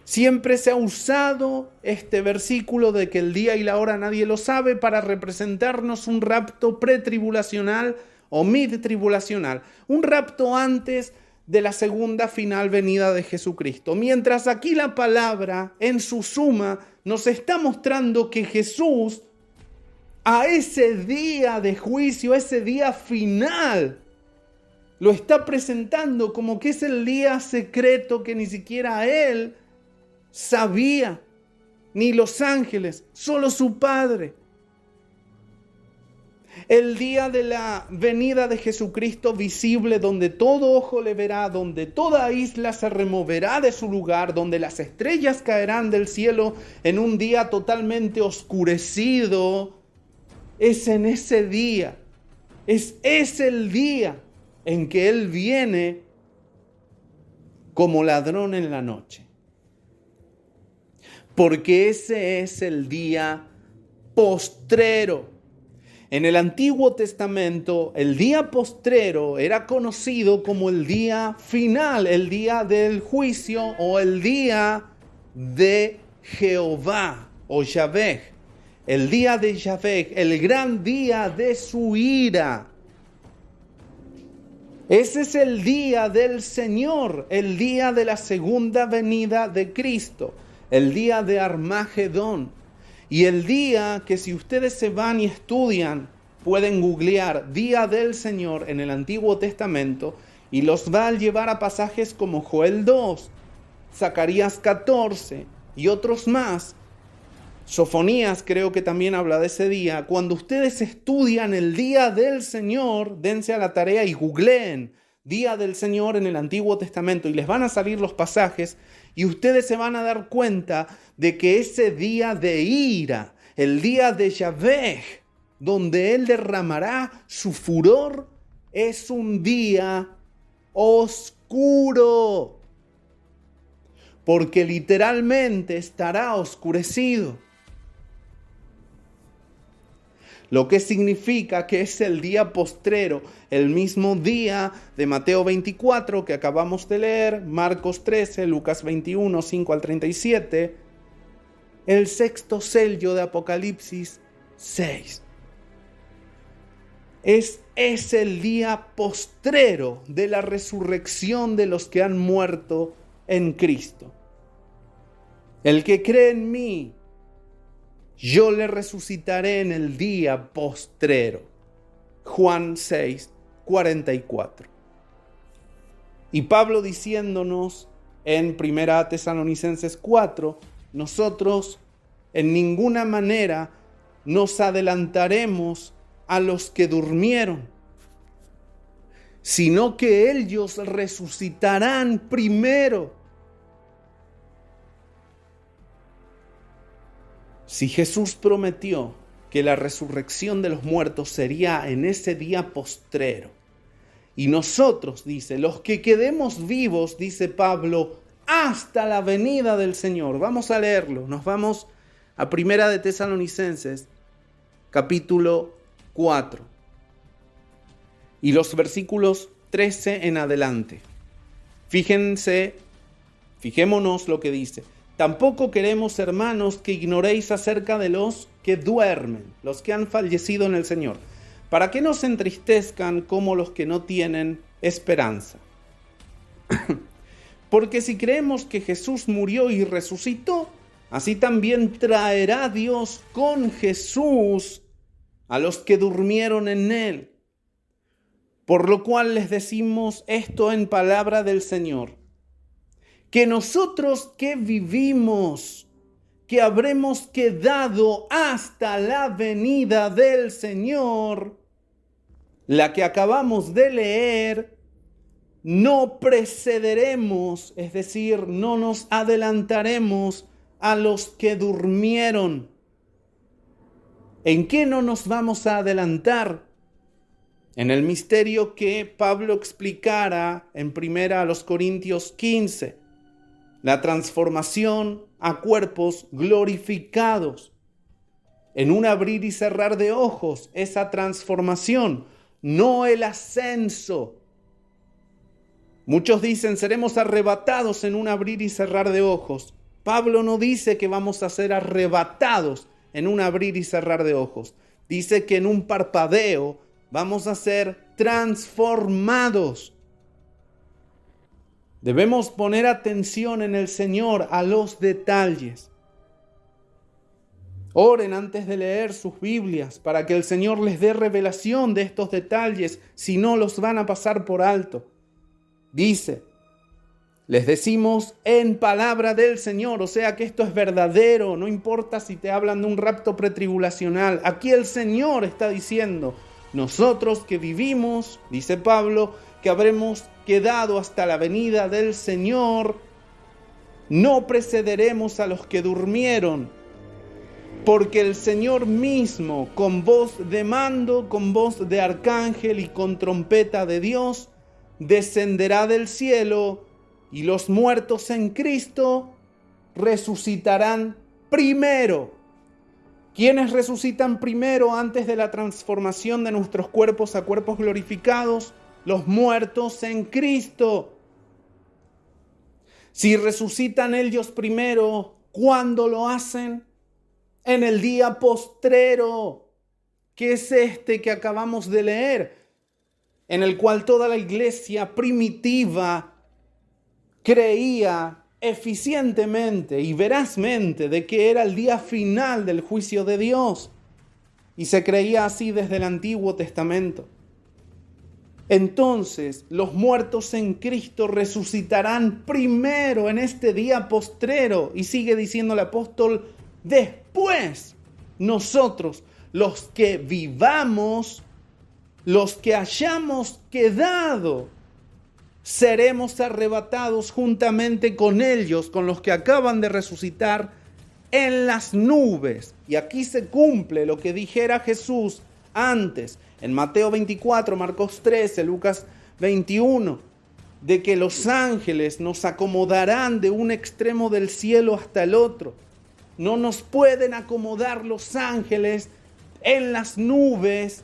Siempre se ha usado este versículo de que el día y la hora nadie lo sabe para representarnos un rapto pretribulacional o midtribulacional, un rapto antes de la segunda final venida de Jesucristo. Mientras aquí la palabra en su suma nos está mostrando que Jesús a ese día de juicio, ese día final, lo está presentando como que es el día secreto que ni siquiera Él sabía, ni los ángeles, solo su Padre. El día de la venida de Jesucristo visible, donde todo ojo le verá, donde toda isla se removerá de su lugar, donde las estrellas caerán del cielo en un día totalmente oscurecido, es en ese día, es el día en que Él viene como ladrón en la noche. Porque ese es el día postrero. En el Antiguo Testamento, el día postrero era conocido como el día final, el día del juicio o el día de Jehová o Yahvé. El día de Yahvé, el gran día de su ira. Ese es el día del Señor, el día de la segunda venida de Cristo. El día de Armagedón, y el día que si ustedes se van y estudian, pueden googlear Día del Señor en el Antiguo Testamento y los va a llevar a pasajes como Joel 2, Zacarías 14 y otros más. Sofonías creo que también habla de ese día. Cuando ustedes estudian el Día del Señor, dense a la tarea y googleen Día del Señor en el Antiguo Testamento y les van a salir los pasajes y ustedes se van a dar cuenta de que ese día de ira, el día de Yahvé, donde Él derramará su furor, es un día oscuro, porque literalmente estará oscurecido. Lo que significa que es el día postrero, el mismo día de Mateo 24 que acabamos de leer, Marcos 13, Lucas 21, 5 al 37, el sexto sello de Apocalipsis 6. Es el día postrero de la resurrección de los que han muerto en Cristo. El que cree en mí, yo le resucitaré en el día postrero. Juan 6, 44. Y Pablo diciéndonos en 1 Tesalonicenses 4, nosotros en ninguna manera nos adelantaremos a los que durmieron, sino que ellos resucitarán primero. Si Jesús prometió que la resurrección de los muertos sería en ese día postrero, y nosotros, dice, los que quedemos vivos, dice Pablo, hasta la venida del Señor. Vamos a leerlo. Nos vamos a Primera de Tesalonicenses, capítulo 4. Y los versículos 13 en adelante. Fijémonos lo que dice. Tampoco queremos, hermanos, que ignoréis acerca de los que duermen, los que han fallecido en el Señor, para que no se entristezcan como los que no tienen esperanza. Porque si creemos que Jesús murió y resucitó, así también traerá Dios con Jesús a los que durmieron en él. Por lo cual les decimos esto en palabra del Señor, que nosotros que vivimos, que habremos quedado hasta la venida del Señor, la que acabamos de leer, no precederemos, es decir, no nos adelantaremos a los que durmieron. ¿En qué no nos vamos a adelantar? En el misterio que Pablo explicara en 1 Corintios 15, la transformación a cuerpos glorificados. En un abrir y cerrar de ojos, esa transformación, no el ascenso. Muchos dicen, seremos arrebatados en un abrir y cerrar de ojos. Pablo no dice que vamos a ser arrebatados en un abrir y cerrar de ojos. Dice que en un parpadeo vamos a ser transformados. Debemos poner atención en el Señor a los detalles. Oren antes de leer sus Biblias para que el Señor les dé revelación de estos detalles, si no los van a pasar por alto. Dice, les decimos en palabra del Señor, o sea que esto es verdadero, no importa si te hablan de un rapto pretribulacional. Aquí el Señor está diciendo, nosotros que vivimos, dice Pablo, que habremos quedado hasta la venida del Señor, no precederemos a los que durmieron, porque el Señor mismo, con voz de mando, con voz de arcángel y con trompeta de Dios, descenderá del cielo, y los muertos en Cristo resucitarán primero. ¿Quiénes resucitan primero antes de la transformación de nuestros cuerpos a cuerpos glorificados? Los muertos en Cristo. Si resucitan ellos primero, ¿cuándo lo hacen? En el día postrero, que es este que acabamos de leer, en el cual toda la iglesia primitiva creía eficientemente y verazmente de que era el día final del juicio de Dios. Y se creía así desde el Antiguo Testamento. Entonces, los muertos en Cristo resucitarán primero en este día postrero. Y sigue diciendo el apóstol, después nosotros, los que vivamos, los que hayamos quedado, seremos arrebatados juntamente con ellos, con los que acaban de resucitar en las nubes. Y aquí se cumple lo que dijera Jesús antes, en Mateo 24, Marcos 13, Lucas 21, de que los ángeles nos acomodarán de un extremo del cielo hasta el otro. No nos pueden acomodar los ángeles en las nubes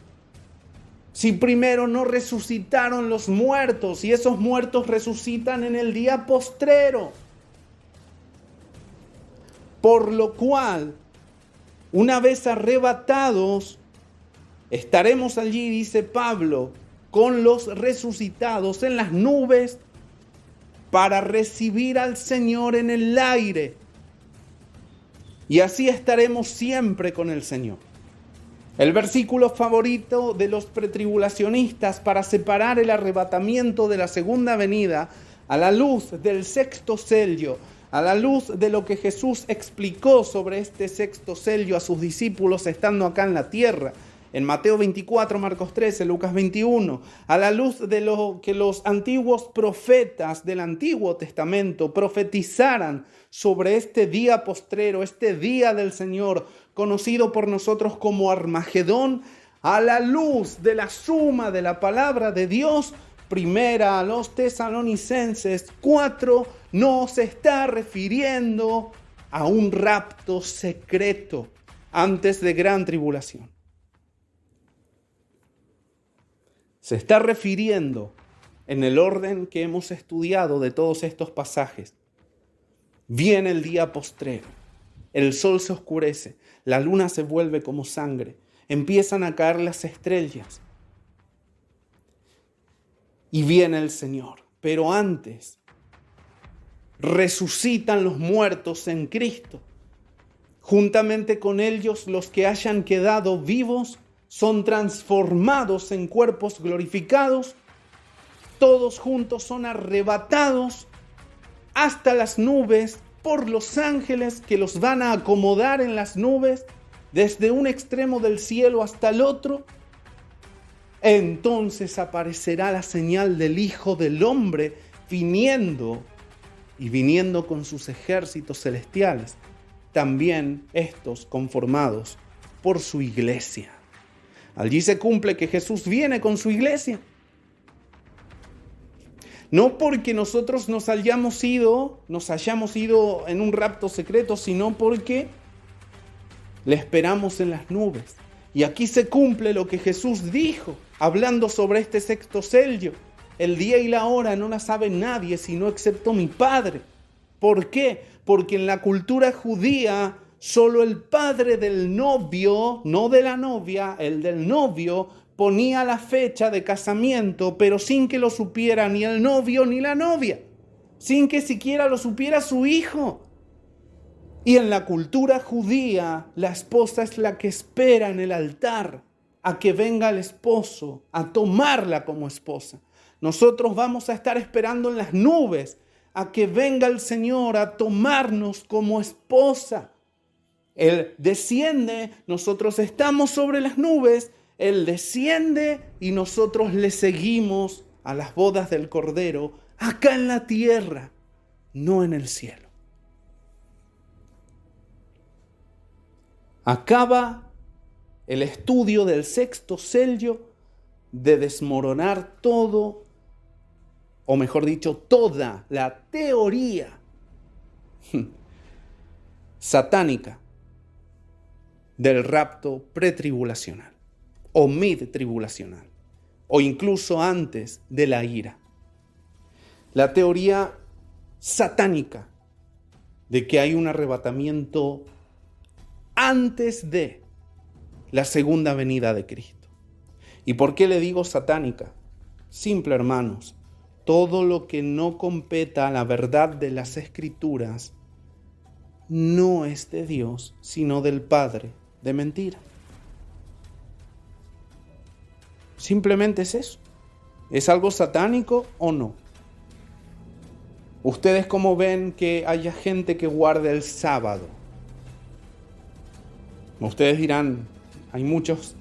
si primero no resucitaron los muertos, y esos muertos resucitan en el día postrero. Por lo cual, una vez arrebatados, estaremos allí, dice Pablo, con los resucitados en las nubes para recibir al Señor en el aire. Y así estaremos siempre con el Señor. El versículo favorito de los pretribulacionistas para separar el arrebatamiento de la segunda venida a la luz del sexto sello, a la luz de lo que Jesús explicó sobre este sexto sello a sus discípulos estando acá en la tierra, en Mateo 24, Marcos 13, Lucas 21, a la luz de lo que los antiguos profetas del Antiguo Testamento profetizaran sobre este día postrero, este día del Señor, conocido por nosotros como Armagedón, a la luz de la suma de la palabra de Dios, primera a los Tesalonicenses 4, nos está refiriendo a un rapto secreto antes de gran tribulación. Se está refiriendo en el orden que hemos estudiado de todos estos pasajes. Viene el día postrero, el sol se oscurece, la luna se vuelve como sangre, empiezan a caer las estrellas y viene el Señor. Pero antes, resucitan los muertos en Cristo. Juntamente con ellos, los que hayan quedado vivos son transformados en cuerpos glorificados. Todos juntos son arrebatados hasta las nubes por los ángeles que los van a acomodar en las nubes desde un extremo del cielo hasta el otro. Entonces aparecerá la señal del Hijo del Hombre viniendo con sus ejércitos celestiales, también estos conformados por su iglesia. Allí se cumple que Jesús viene con su iglesia. No porque nosotros nos hayamos ido en un rapto secreto, sino porque le esperamos en las nubes. Y aquí se cumple lo que Jesús dijo, hablando sobre este sexto sello. El día y la hora no la sabe nadie sino excepto mi Padre. ¿Por qué? Porque en la cultura judía solo el padre del novio, no de la novia, el del novio, ponía la fecha de casamiento, pero sin que lo supiera ni el novio ni la novia, sin que siquiera lo supiera su hijo. Y en la cultura judía, la esposa es la que espera en el altar a que venga el esposo a tomarla como esposa. Nosotros vamos a estar esperando en las nubes a que venga el Señor a tomarnos como esposa. Él desciende, nosotros estamos sobre las nubes, Él desciende y nosotros le seguimos a las bodas del Cordero acá en la tierra, no en el cielo. Acaba el estudio del sexto sello de desmoronar todo, o mejor dicho, toda la teoría satánica del rapto pretribulacional o mid-tribulacional o incluso antes de la ira. La teoría satánica de que hay un arrebatamiento antes de la segunda venida de Cristo. ¿Y por qué le digo satánica? Simple, hermanos. Todo lo que no competa a la verdad de las Escrituras no es de Dios, sino del padre de mentira. Simplemente es eso. ¿Es algo satánico o no? ¿Ustedes cómo ven que haya gente que guarde el sábado? Ustedes dirán, hay muchos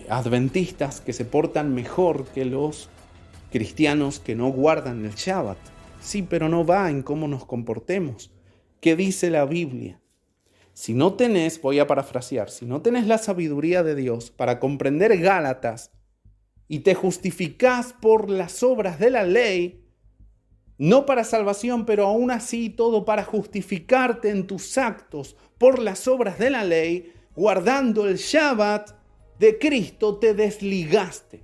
adventistas que se portan mejor que los cristianos que no guardan el Shabbat. Sí, pero no va en cómo nos comportemos. ¿Qué dice la Biblia? Si no tenés, voy a parafrasear, si no tenés la sabiduría de Dios para comprender Gálatas y te justificás por las obras de la ley, no para salvación, pero aún así todo para justificarte en tus actos por las obras de la ley, guardando el Shabbat de Cristo, te desligaste.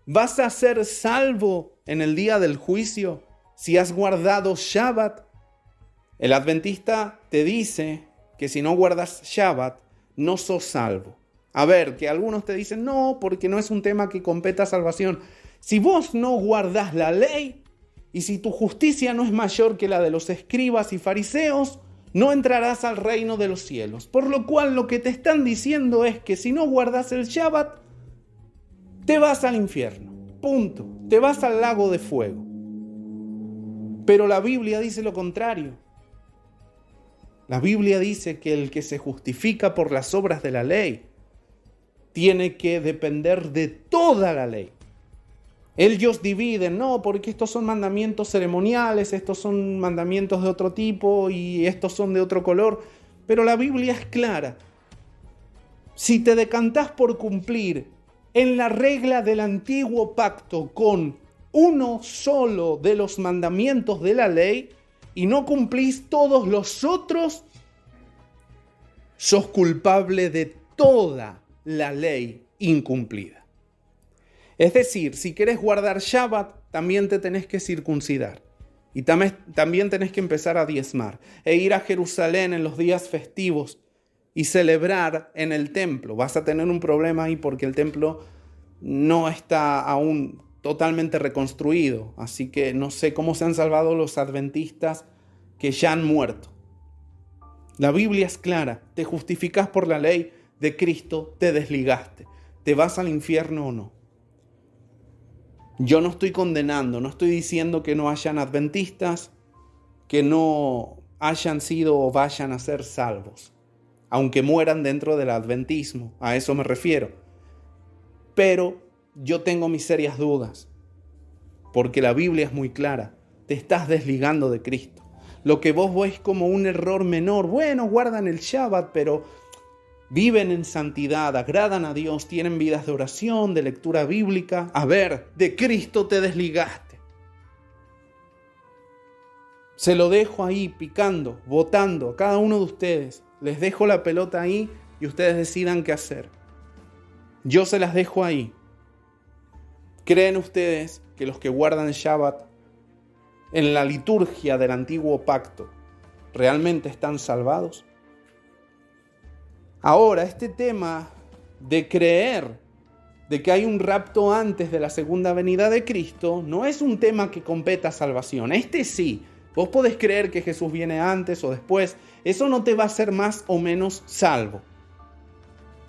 ¿Vas a ser salvo en el día del juicio si has guardado Shabbat? El adventista te dice que si no guardas Shabbat, no sos salvo. A ver, que algunos te dicen, no, porque no es un tema que competa a salvación. Si vos no guardás la ley, y si tu justicia no es mayor que la de los escribas y fariseos, no entrarás al reino de los cielos. Por lo cual lo que te están diciendo es que si no guardas el Shabbat, te vas al infierno. Punto. Te vas al lago de fuego. Pero la Biblia dice lo contrario. La Biblia dice que el que se justifica por las obras de la ley tiene que depender de toda la ley. Ellos dividen, no, porque estos son mandamientos ceremoniales, estos son mandamientos de otro tipo y estos son de otro color. Pero la Biblia es clara. Si te decantás por cumplir en la regla del antiguo pacto con uno solo de los mandamientos de la ley y no cumplís todos los otros, sos culpable de toda la ley incumplida. Es decir, si querés guardar Shabbat, también te tenés que circuncidar. Y también tenés que empezar a diezmar e ir a Jerusalén en los días festivos y celebrar en el templo. Vas a tener un problema ahí porque el templo no está aún totalmente reconstruido. Así que no sé cómo se han salvado los adventistas que ya han muerto. La Biblia es clara. Te justificás por la ley de Cristo, te desligaste. ¿Te vas al infierno o no? Yo no estoy condenando, no estoy diciendo que no hayan adventistas, que no hayan sido o vayan a ser salvos, aunque mueran dentro del adventismo, a eso me refiero. Pero yo tengo mis serias dudas, porque la Biblia es muy clara, te estás desligando de Cristo. Lo que vos ves como un error menor, bueno, guardan el Shabbat, pero viven en santidad, agradan a Dios, tienen vidas de oración, de lectura bíblica. A ver, de Cristo te desligaste. Se lo dejo ahí picando, votando a cada uno de ustedes. Les dejo la pelota ahí y ustedes decidan qué hacer. Yo se las dejo ahí. ¿Creen ustedes que los que guardan Shabbat en la liturgia del antiguo pacto realmente están salvados? Ahora, este tema de creer de que hay un rapto antes de la segunda venida de Cristo no es un tema que competa a salvación. Este sí, vos podés creer que Jesús viene antes o después. Eso no te va a hacer más o menos salvo.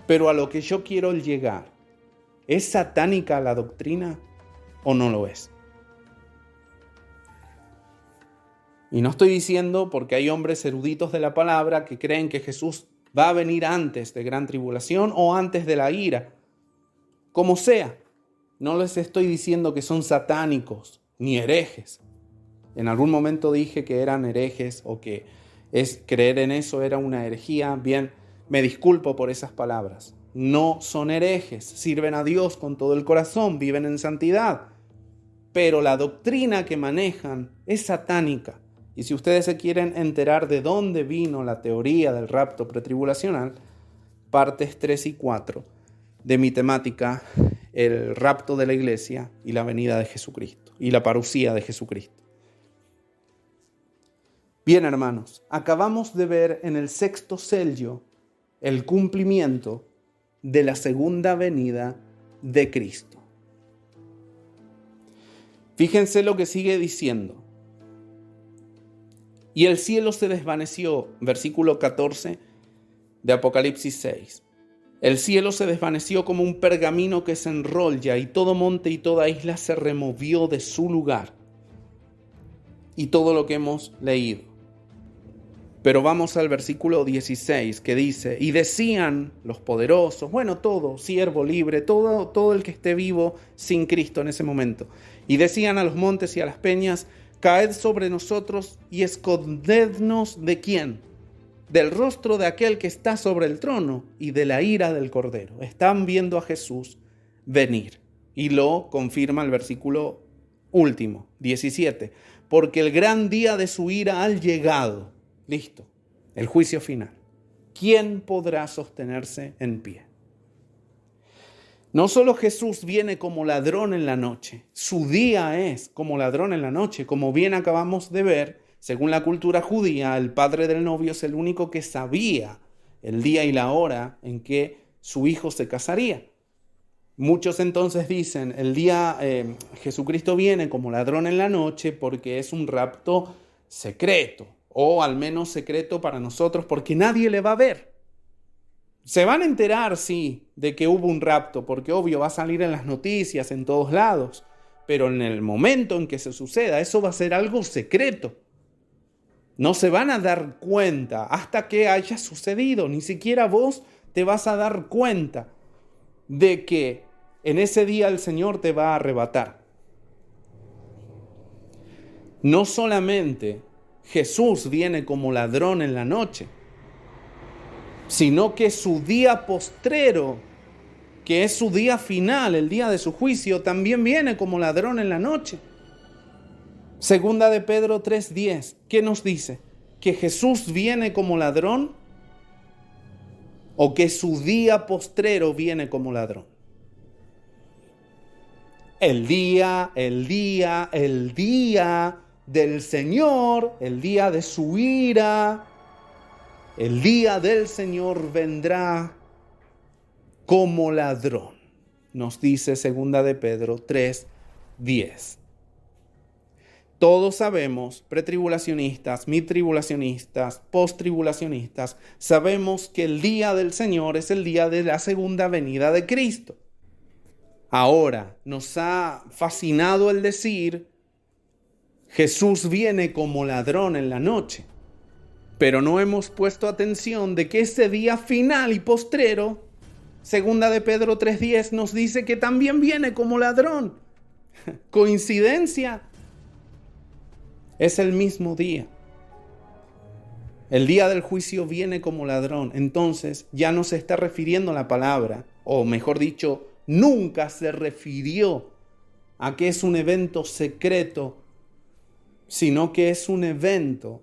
Pero a lo que yo quiero llegar, ¿es satánica la doctrina o no lo es? Y no estoy diciendo porque hay hombres eruditos de la palabra que creen que Jesús va a venir antes de gran tribulación o antes de la ira. Como sea, no les estoy diciendo que son satánicos ni herejes. En algún momento dije que eran herejes o que creer en eso era una herejía. Bien, me disculpo por esas palabras. No son herejes, sirven a Dios con todo el corazón, viven en santidad. Pero la doctrina que manejan es satánica. Y si ustedes se quieren enterar de dónde vino la teoría del rapto pretribulacional, partes 3 y 4 de mi temática, el rapto de la iglesia y la venida de Jesucristo, y la parusía de Jesucristo. Bien, hermanos, acabamos de ver en el sexto sello el cumplimiento de la segunda venida de Cristo. Fíjense lo que sigue diciendo. Y el cielo se desvaneció, versículo 14 de Apocalipsis 6. El cielo se desvaneció como un pergamino que se enrolla, y todo monte y toda isla se removió de su lugar. Y todo lo que hemos leído. Pero vamos al versículo 16 que dice, y decían los poderosos, bueno, todo, siervo libre, todo el que esté vivo sin Cristo en ese momento. Y decían a los montes y a las peñas, caed sobre nosotros y escondednos ¿de quién? Del rostro de aquel que está sobre el trono y de la ira del Cordero. Están viendo a Jesús venir. Y lo confirma el versículo último, 17. Porque el gran día de su ira ha llegado. Listo, el juicio final. ¿Quién podrá sostenerse en pie? No solo Jesús viene como ladrón en la noche, su día es como ladrón en la noche. Como bien acabamos de ver, según la cultura judía, el padre del novio es el único que sabía el día y la hora en que su hijo se casaría. Muchos entonces dicen, Jesucristo viene como ladrón en la noche porque es un rapto secreto, o al menos secreto para nosotros porque nadie le va a ver. Se van a enterar, sí, de que hubo un rapto, porque obvio va a salir en las noticias, en todos lados. Pero en el momento en que se suceda, eso va a ser algo secreto. No se van a dar cuenta hasta que haya sucedido. Ni siquiera vos te vas a dar cuenta. de que en ese día el Señor te va a arrebatar. No solamente Jesús viene como ladrón en la noche, sino que su día postrero, que es su día final, el día de su juicio, también viene como ladrón en la noche. Segunda de Pedro 3:10, ¿qué nos dice? ¿Que Jesús viene como ladrón o que su día postrero viene como ladrón? El día del Señor, el día de su ira, el día del Señor vendrá como ladrón, nos dice segunda de Pedro 3:10. Todos sabemos, pretribulacionistas, midtribulacionistas, posttribulacionistas, sabemos que el día del Señor es el día de la segunda venida de Cristo. Ahora, nos ha fascinado el decir, Jesús viene como ladrón en la noche, pero no hemos puesto atención de que ese día final y postrero, segunda de Pedro 3:10, nos dice que también viene como ladrón. ¿Coincidencia? Es el mismo día. El día del juicio viene como ladrón. Entonces ya no se está refiriendo a la palabra, o mejor dicho, nunca se refirió a que es un evento secreto, sino que es un evento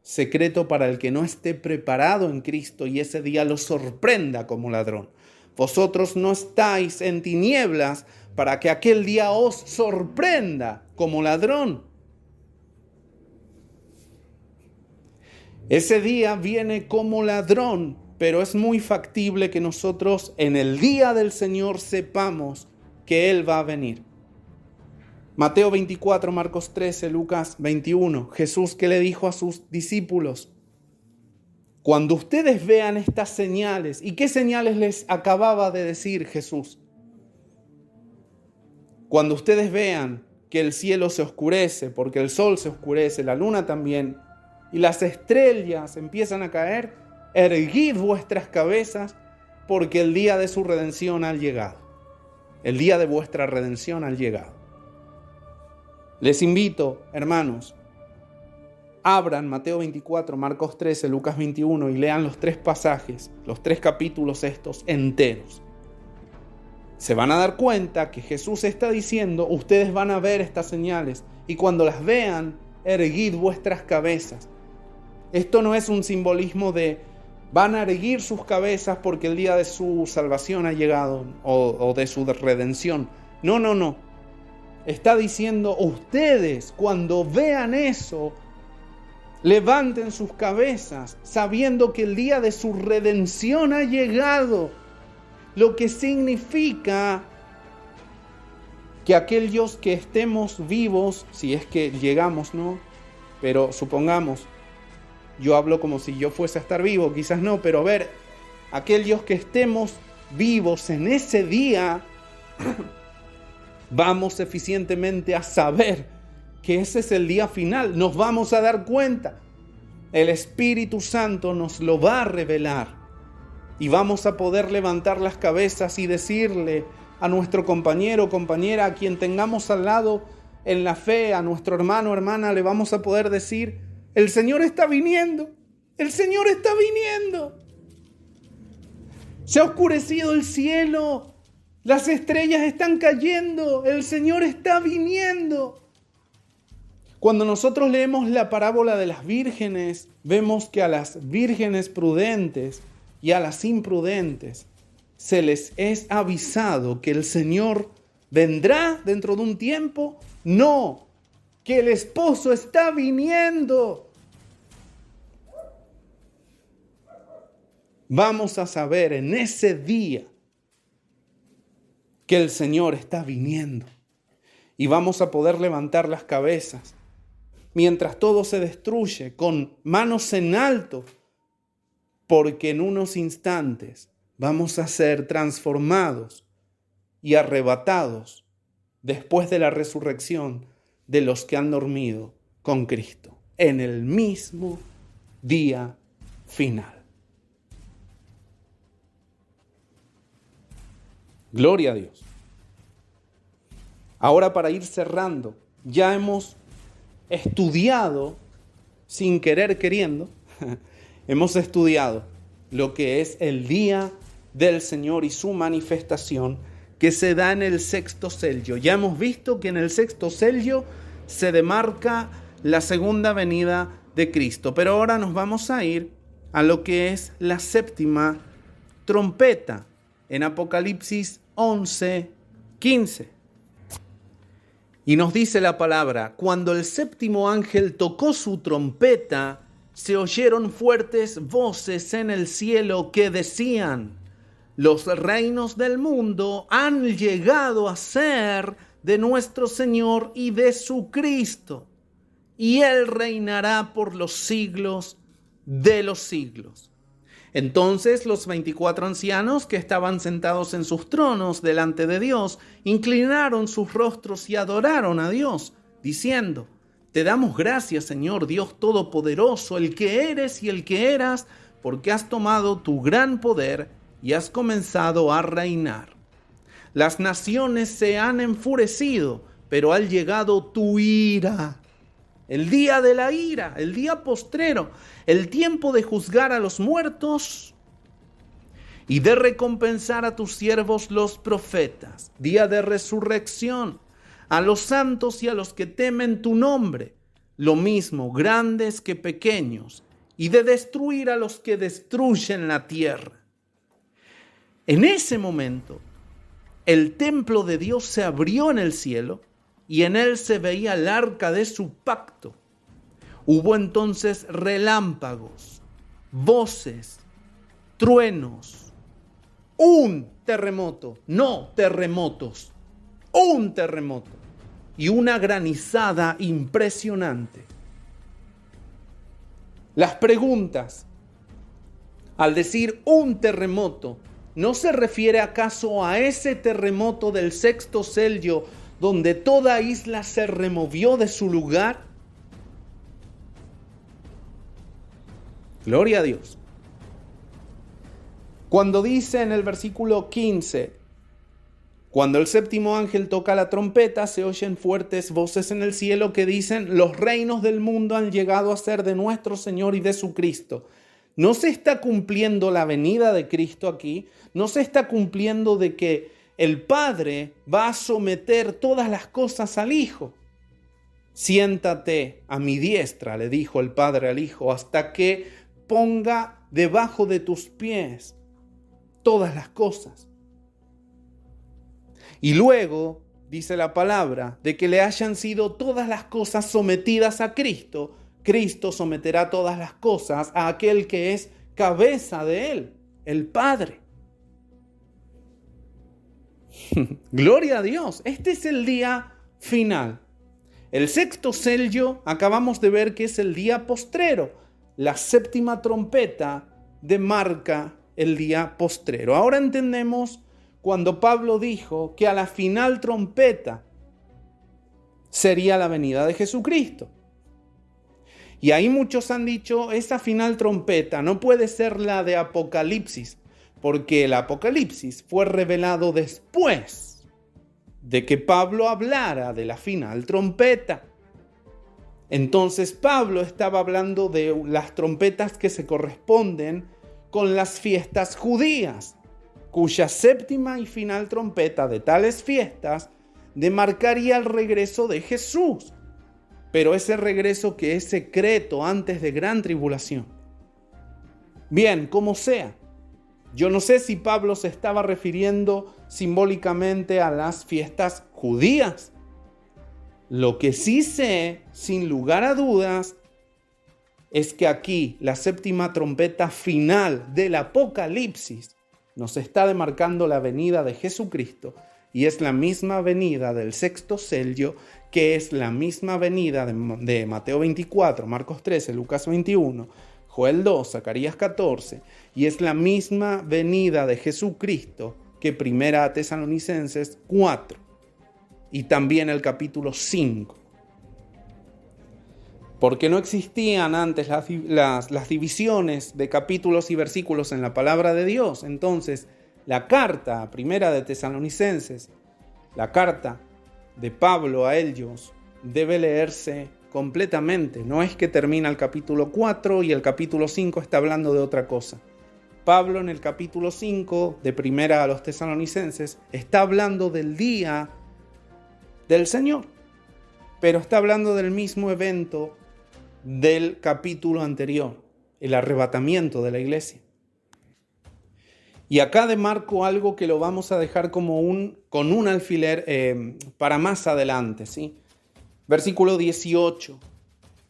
secreto para el que no esté preparado en Cristo y ese día lo sorprenda como ladrón. Vosotros no estáis en tinieblas para que aquel día os sorprenda como ladrón. Ese día viene como ladrón, pero es muy factible que nosotros en el día del Señor sepamos que Él va a venir. Mateo 24, Marcos 13, Lucas 21. Jesús que le dijo a sus discípulos: cuando ustedes vean estas señales, ¿y qué señales les acababa de decir Jesús? Cuando ustedes vean que el cielo se oscurece, porque el sol se oscurece, la luna también, y las estrellas empiezan a caer, erguid vuestras cabezas, porque el día de su redención ha llegado. El día de vuestra redención ha llegado. Les invito, hermanos, abran Mateo 24, Marcos 13, Lucas 21 y lean los 3 pasajes, los 3 capítulos estos enteros. Se van a dar cuenta que Jesús está diciendo, ustedes van a ver estas señales y cuando las vean, erguid vuestras cabezas. Esto no es un simbolismo de van a erguir sus cabezas porque el día de su salvación ha llegado o de su redención. No. Está diciendo, ustedes cuando vean eso, levanten sus cabezas sabiendo que el día de su redención ha llegado. Lo que significa que aquellos que estemos vivos, si es que llegamos, ¿no? Pero supongamos, yo hablo como si yo fuese a estar vivo, quizás no, pero a ver, aquellos que estemos vivos en ese día, vamos eficientemente a saber que ese es el día final, nos vamos a dar cuenta. El Espíritu Santo nos lo va a revelar y vamos a poder levantar las cabezas y decirle a nuestro compañero o compañera, a quien tengamos al lado en la fe, a nuestro hermano o hermana, le vamos a poder decir, el Señor está viniendo, el Señor está viniendo. Se ha oscurecido el cielo, las estrellas están cayendo, el Señor está viniendo. Cuando nosotros leemos la parábola de las vírgenes, vemos que a las vírgenes prudentes y a las imprudentes se les es avisado que el Señor vendrá dentro de un tiempo. No, que el esposo está viniendo. Vamos a saber en ese día que el Señor está viniendo y vamos a poder levantar las cabezas mientras todo se destruye con manos en alto, porque en unos instantes vamos a ser transformados y arrebatados después de la resurrección de los que han dormido con Cristo en el mismo día final. Gloria a Dios. Ahora, para ir cerrando, ya hemos estudiado, sin querer queriendo, hemos estudiado lo que es el día del Señor y su manifestación que se da en el sexto sello. Ya hemos visto que en el sexto sello se demarca la segunda venida de Cristo, pero ahora nos vamos a ir a lo que es la séptima trompeta en Apocalipsis 11:15. Y nos dice la palabra: cuando el séptimo ángel tocó su trompeta, se oyeron fuertes voces en el cielo que decían: los reinos del mundo han llegado a ser de nuestro Señor y de su Cristo, y Él reinará por los siglos de los siglos. Entonces los 24 ancianos que estaban sentados en sus tronos delante de Dios inclinaron sus rostros y adoraron a Dios, diciendo: te damos gracias, Señor Dios Todopoderoso, el que eres y el que eras, porque has tomado tu gran poder y has comenzado a reinar. Las naciones se han enfurecido, pero ha llegado tu ira. El día de la ira, el día postrero, el tiempo de juzgar a los muertos y de recompensar a tus siervos los profetas. Día de resurrección, a los santos y a los que temen tu nombre, lo mismo grandes que pequeños, y de destruir a los que destruyen la tierra. En ese momento, el templo de Dios se abrió en el cielo y en él se veía el arca de su pacto. Hubo entonces relámpagos, voces, truenos, un terremoto, no terremotos, un terremoto y una granizada impresionante. Las preguntas: al decir un terremoto, ¿no se refiere acaso a ese terremoto del sexto sello donde toda isla se removió de su lugar? Gloria a Dios. Cuando dice en el versículo 15, cuando el séptimo ángel toca la trompeta, se oyen fuertes voces en el cielo que dicen: los reinos del mundo han llegado a ser de nuestro Señor y de su Cristo. ¿No se está cumpliendo la venida de Cristo aquí? ¿No se está cumpliendo de que el Padre va a someter todas las cosas al Hijo? Siéntate a mi diestra, le dijo el Padre al Hijo, hasta que ponga debajo de tus pies todas las cosas. Y luego dice la palabra de que le hayan sido todas las cosas sometidas a Cristo. Cristo someterá todas las cosas a aquel que es cabeza de él, el Padre. Gloria a Dios. Este es el día final. El sexto sello acabamos de ver que es el día postrero. La séptima trompeta demarca el día postrero. Ahora entendemos cuando Pablo dijo que a la final trompeta sería la venida de Jesucristo. Y ahí muchos han dicho: esa final trompeta no puede ser la de Apocalipsis, porque el Apocalipsis fue revelado después de que Pablo hablara de la final trompeta. Entonces Pablo estaba hablando de las trompetas que se corresponden con las fiestas judías, cuya séptima y final trompeta de tales fiestas demarcaría el regreso de Jesús. Pero ese regreso que es secreto antes de gran tribulación. Bien, como sea, yo no sé si Pablo se estaba refiriendo simbólicamente a las fiestas judías. Lo que sí sé, sin lugar a dudas, es que aquí la séptima trompeta final del Apocalipsis nos está demarcando la venida de Jesucristo, y es la misma venida del sexto sello, que es la misma venida de Mateo 24, Marcos 13, Lucas 21, Joel 2, Zacarías 14, y es la misma venida de Jesucristo que Primera Tesalonicenses 4 y también el capítulo 5. Porque no existían antes las divisiones de capítulos y versículos en la palabra de Dios. Entonces, la carta primera de Tesalonicenses, la carta de Pablo a ellos, debe leerse completamente. No es que termina el capítulo 4 y el capítulo 5 está hablando de otra cosa. Pablo en el capítulo 5 de primera a los Tesalonicenses está hablando del día del Señor, pero está hablando del mismo evento del capítulo anterior, el arrebatamiento de la iglesia. Y acá demarco algo que lo vamos a dejar con un alfiler para más adelante, ¿sí? Versículo 18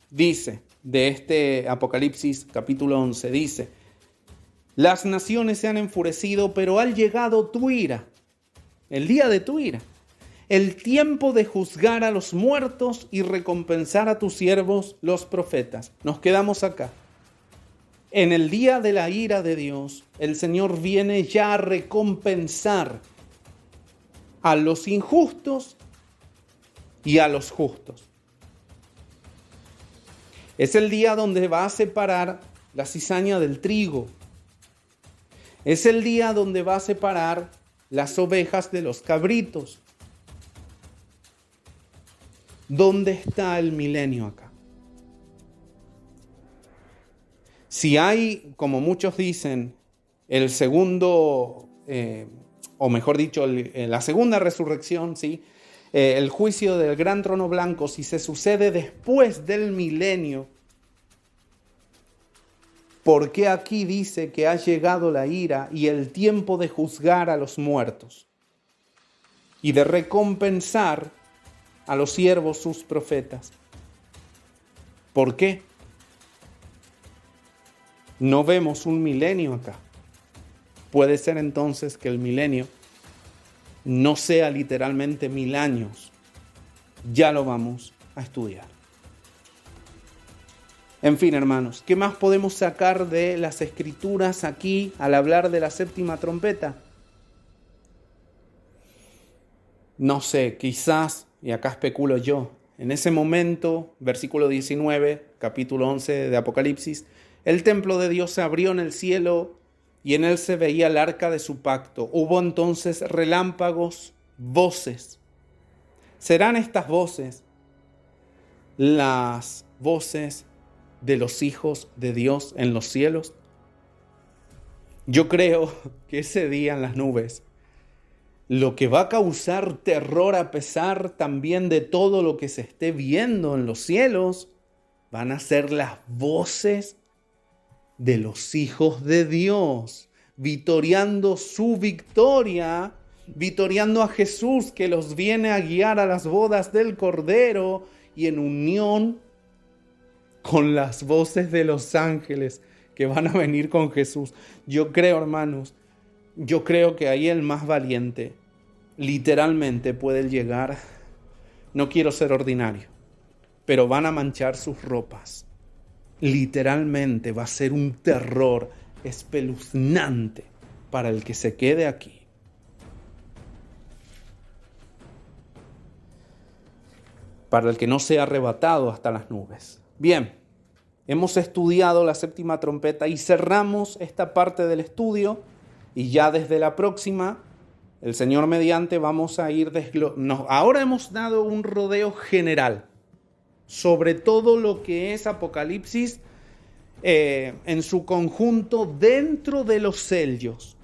dice, de este Apocalipsis capítulo 11, dice: las naciones se han enfurecido, pero ha llegado tu ira, el día de tu ira, el tiempo de juzgar a los muertos y recompensar a tus siervos los profetas. Nos quedamos acá. En el día de la ira de Dios, el Señor viene ya a recompensar a los injustos y a los justos. Es el día donde va a separar la cizaña del trigo. Es el día donde va a separar las ovejas de los cabritos. ¿Dónde está el milenio acá? Si hay, como muchos dicen, el segundo, o mejor dicho, la segunda resurrección, ¿sí? El juicio del gran trono blanco, si se sucede después del milenio, ¿por qué aquí dice que ha llegado la ira y el tiempo de juzgar a los muertos y de recompensar a los siervos sus profetas? ¿Por qué? No vemos un milenio acá. Puede ser entonces que el milenio no sea literalmente 1000 años. Ya lo vamos a estudiar. En fin, hermanos, ¿qué más podemos sacar de las escrituras aquí al hablar de la séptima trompeta? No sé, quizás, y acá especulo yo, en ese momento, versículo 19, capítulo 11 de Apocalipsis, el templo de Dios se abrió en el cielo y en él se veía el arca de su pacto. Hubo entonces relámpagos, voces. ¿Serán estas voces las voces de los hijos de Dios en los cielos? Yo creo que ese día en las nubes, lo que va a causar terror a pesar también de todo lo que se esté viendo en los cielos, van a ser las voces de los hijos de Dios, vitoriando su victoria, vitoriando a Jesús que los viene a guiar a las bodas del Cordero y en unión con las voces de los ángeles que van a venir con Jesús. Yo creo, hermanos, yo creo que ahí el más valiente literalmente puede llegar, no quiero ser ordinario, pero van a manchar sus ropas. Literalmente va a ser un terror espeluznante para el que se quede aquí. Para el que no sea arrebatado hasta las nubes. Bien, hemos estudiado la séptima trompeta y cerramos esta parte del estudio y ya desde la próxima, el Señor mediante, vamos a ir ahora hemos dado un rodeo general sobre todo lo que es Apocalipsis en su conjunto dentro de los sellos.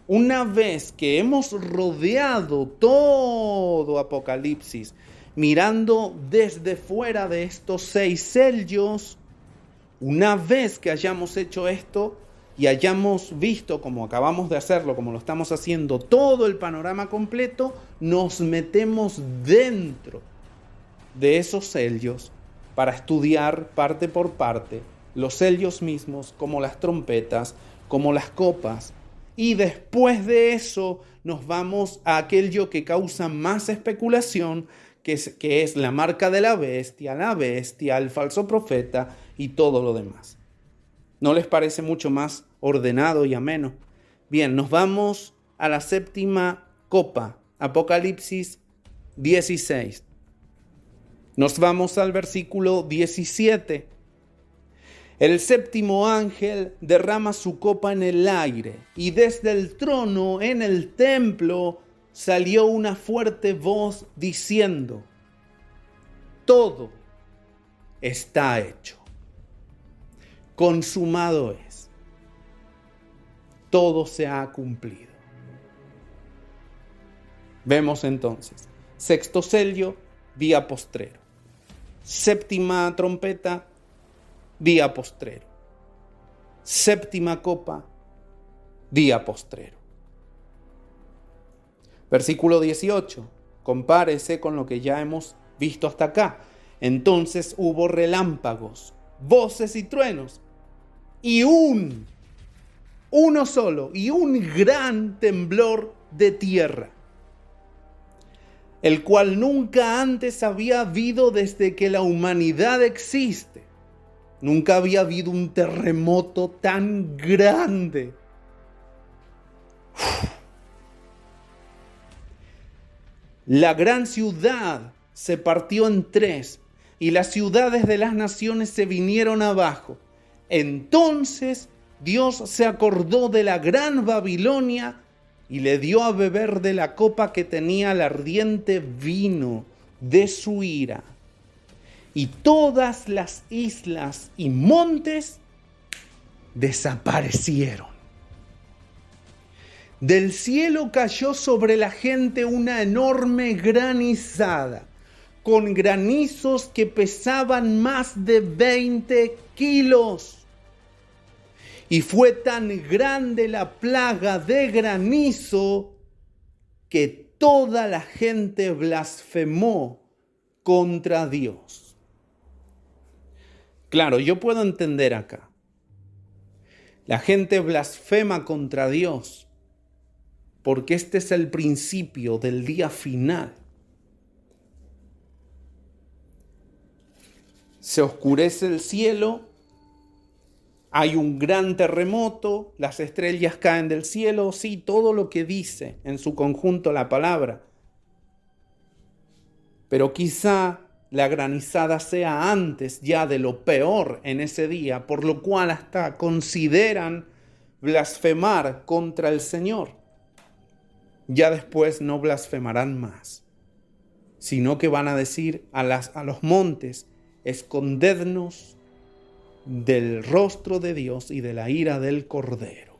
Una vez que hemos rodeado todo Apocalipsis, mirando desde fuera de estos 6 sellos, una vez que hayamos hecho esto y hayamos visto, como acabamos de hacerlo, como lo estamos haciendo, todo el panorama completo, nos metemos dentro de esos sellos para estudiar parte por parte los sellos mismos, como las trompetas, como las copas. Y después de eso nos vamos a aquello que causa más especulación, que es la marca de la bestia, el falso profeta y todo lo demás. ¿No les parece mucho más ordenado y ameno? Bien, nos vamos a la séptima copa, Apocalipsis 16. Nos vamos al versículo 17. El séptimo ángel derrama su copa en el aire, y desde el trono en el templo salió una fuerte voz diciendo: todo está hecho. Consumado es. Todo se ha cumplido. Vemos entonces, sexto sello, día postrero. Séptima trompeta, día postrero. Séptima copa, día postrero. Versículo 18. Compárese con lo que ya hemos visto hasta acá. Entonces hubo relámpagos, voces y truenos, y uno solo, y un gran temblor de tierra, el cual nunca antes había habido desde que la humanidad existe. Nunca había habido un terremoto tan grande. La gran ciudad se partió en tres y las ciudades de las naciones se vinieron abajo. Entonces Dios se acordó de la gran Babilonia y le dio a beber de la copa que tenía el ardiente vino de su ira. Y todas las islas y montes desaparecieron. Del cielo cayó sobre la gente una enorme granizada, con granizos que pesaban más de 20 kilos. Y fue tan grande la plaga de granizo que toda la gente blasfemó contra Dios. Claro, yo puedo entender acá. La gente blasfema contra Dios porque este es el principio del día final. Se oscurece el cielo, hay un gran terremoto, las estrellas caen del cielo, sí, todo lo que dice en su conjunto la palabra. Pero quizá la granizada sea antes ya de lo peor en ese día, por lo cual hasta consideran blasfemar contra el Señor. Ya después no blasfemarán más, sino que van a decir a los montes: escondednos del rostro de Dios y de la ira del Cordero.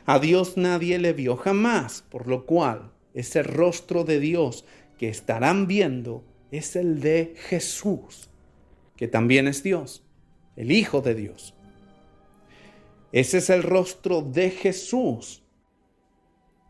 A Dios nadie le vio jamás, por lo cual ese rostro de Dios que estarán viendo es el de Jesús, que también es Dios, el Hijo de Dios. Ese es el rostro de Jesús.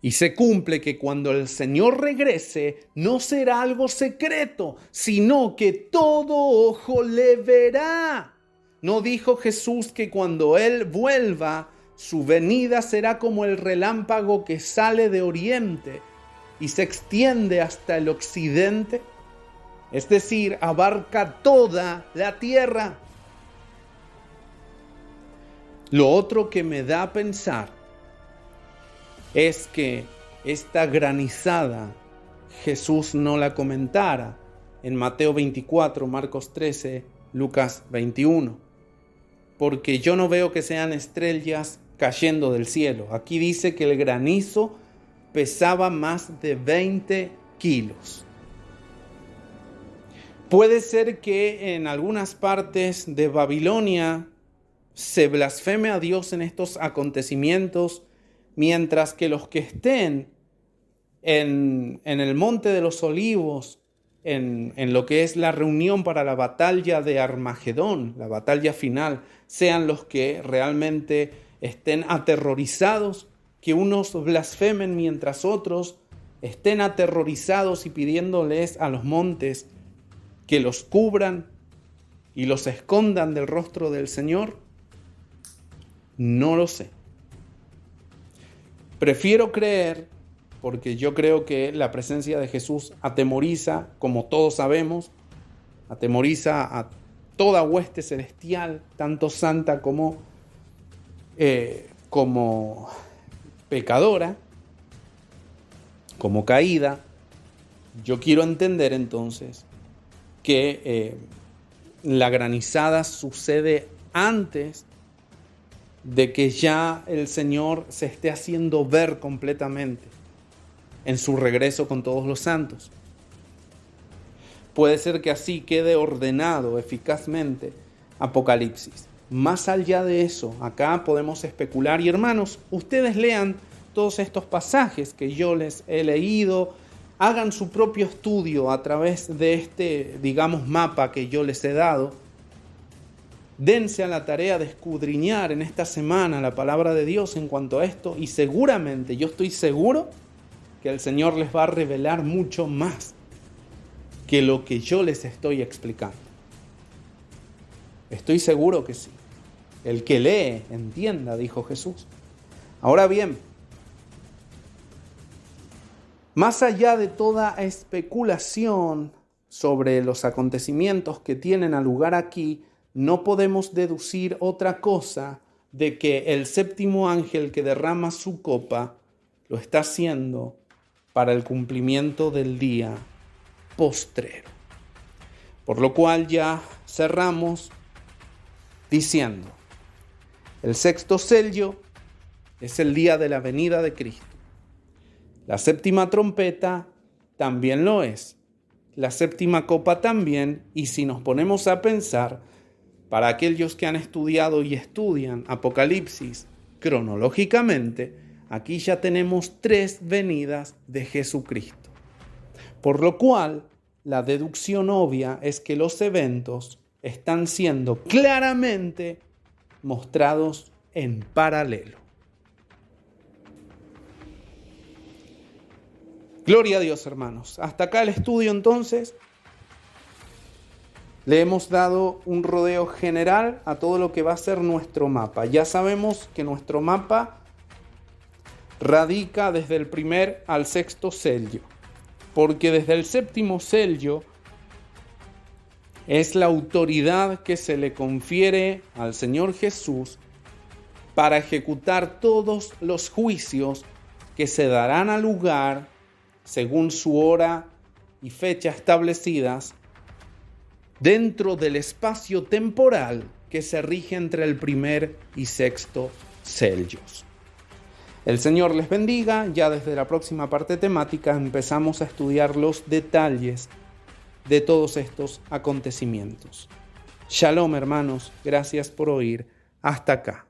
Y se cumple que cuando el Señor regrese, no será algo secreto, sino que todo ojo le verá. ¿No dijo Jesús que cuando Él vuelva, su venida será como el relámpago que sale de oriente y se extiende hasta el occidente? Es decir, abarca toda la tierra. Lo otro que me da a pensar es que esta granizada Jesús no la comentara en Mateo 24, Marcos 13, Lucas 21, porque yo no veo que sean estrellas cayendo del cielo. Aquí dice que el granizo pesaba más de 20 kilos. Puede ser que en algunas partes de Babilonia se blasfeme a Dios en estos acontecimientos, mientras que los que estén en el Monte de los Olivos, en lo que es la reunión para la batalla de Armagedón, la batalla final, sean los que realmente estén aterrorizados, que unos blasfemen mientras otros estén aterrorizados y pidiéndoles a los montes que los cubran y los escondan del rostro del Señor. No lo sé. Prefiero creer, porque yo creo que la presencia de Jesús atemoriza, como todos sabemos, atemoriza a toda hueste celestial, tanto santa como pecadora, como caída. Yo quiero entender entonces que la granizada sucede antes de que ya el Señor se esté haciendo ver completamente en su regreso con todos los santos. Puede ser que así quede ordenado eficazmente Apocalipsis. Más allá de eso, acá podemos especular. Y hermanos, ustedes lean todos estos pasajes que yo les he leído, hagan su propio estudio a través de este, mapa que yo les he dado. Dense a la tarea de escudriñar en esta semana la palabra de Dios en cuanto a esto, y seguramente, yo estoy seguro que el Señor les va a revelar mucho más que lo que yo les estoy explicando. Estoy seguro que sí. El que lee, entienda, dijo Jesús. Ahora bien, más allá de toda especulación sobre los acontecimientos que tienen lugar aquí, no podemos deducir otra cosa de que el séptimo ángel que derrama su copa lo está haciendo para el cumplimiento del día postrero. Por lo cual ya cerramos diciendo, el sexto sello es el día de la venida de Cristo. La séptima trompeta también lo es. La séptima copa también. Y si nos ponemos a pensar, para aquellos que han estudiado y estudian Apocalipsis cronológicamente, aquí ya tenemos 3 venidas de Jesucristo. Por lo cual, la deducción obvia es que los eventos están siendo claramente mostrados en paralelo. Gloria a Dios, hermanos. Hasta acá el estudio, entonces. Le hemos dado un rodeo general a todo lo que va a ser nuestro mapa. Ya sabemos que nuestro mapa radica desde el primer al sexto sello, porque desde el séptimo sello es la autoridad que se le confiere al Señor Jesús para ejecutar todos los juicios que se darán a lugar según su hora y fecha establecidas dentro del espacio temporal que se rige entre el primer y sexto sellos. El Señor les bendiga. Ya desde la próxima parte temática empezamos a estudiar los detalles de todos estos acontecimientos. Shalom, hermanos. Gracias por oír hasta acá.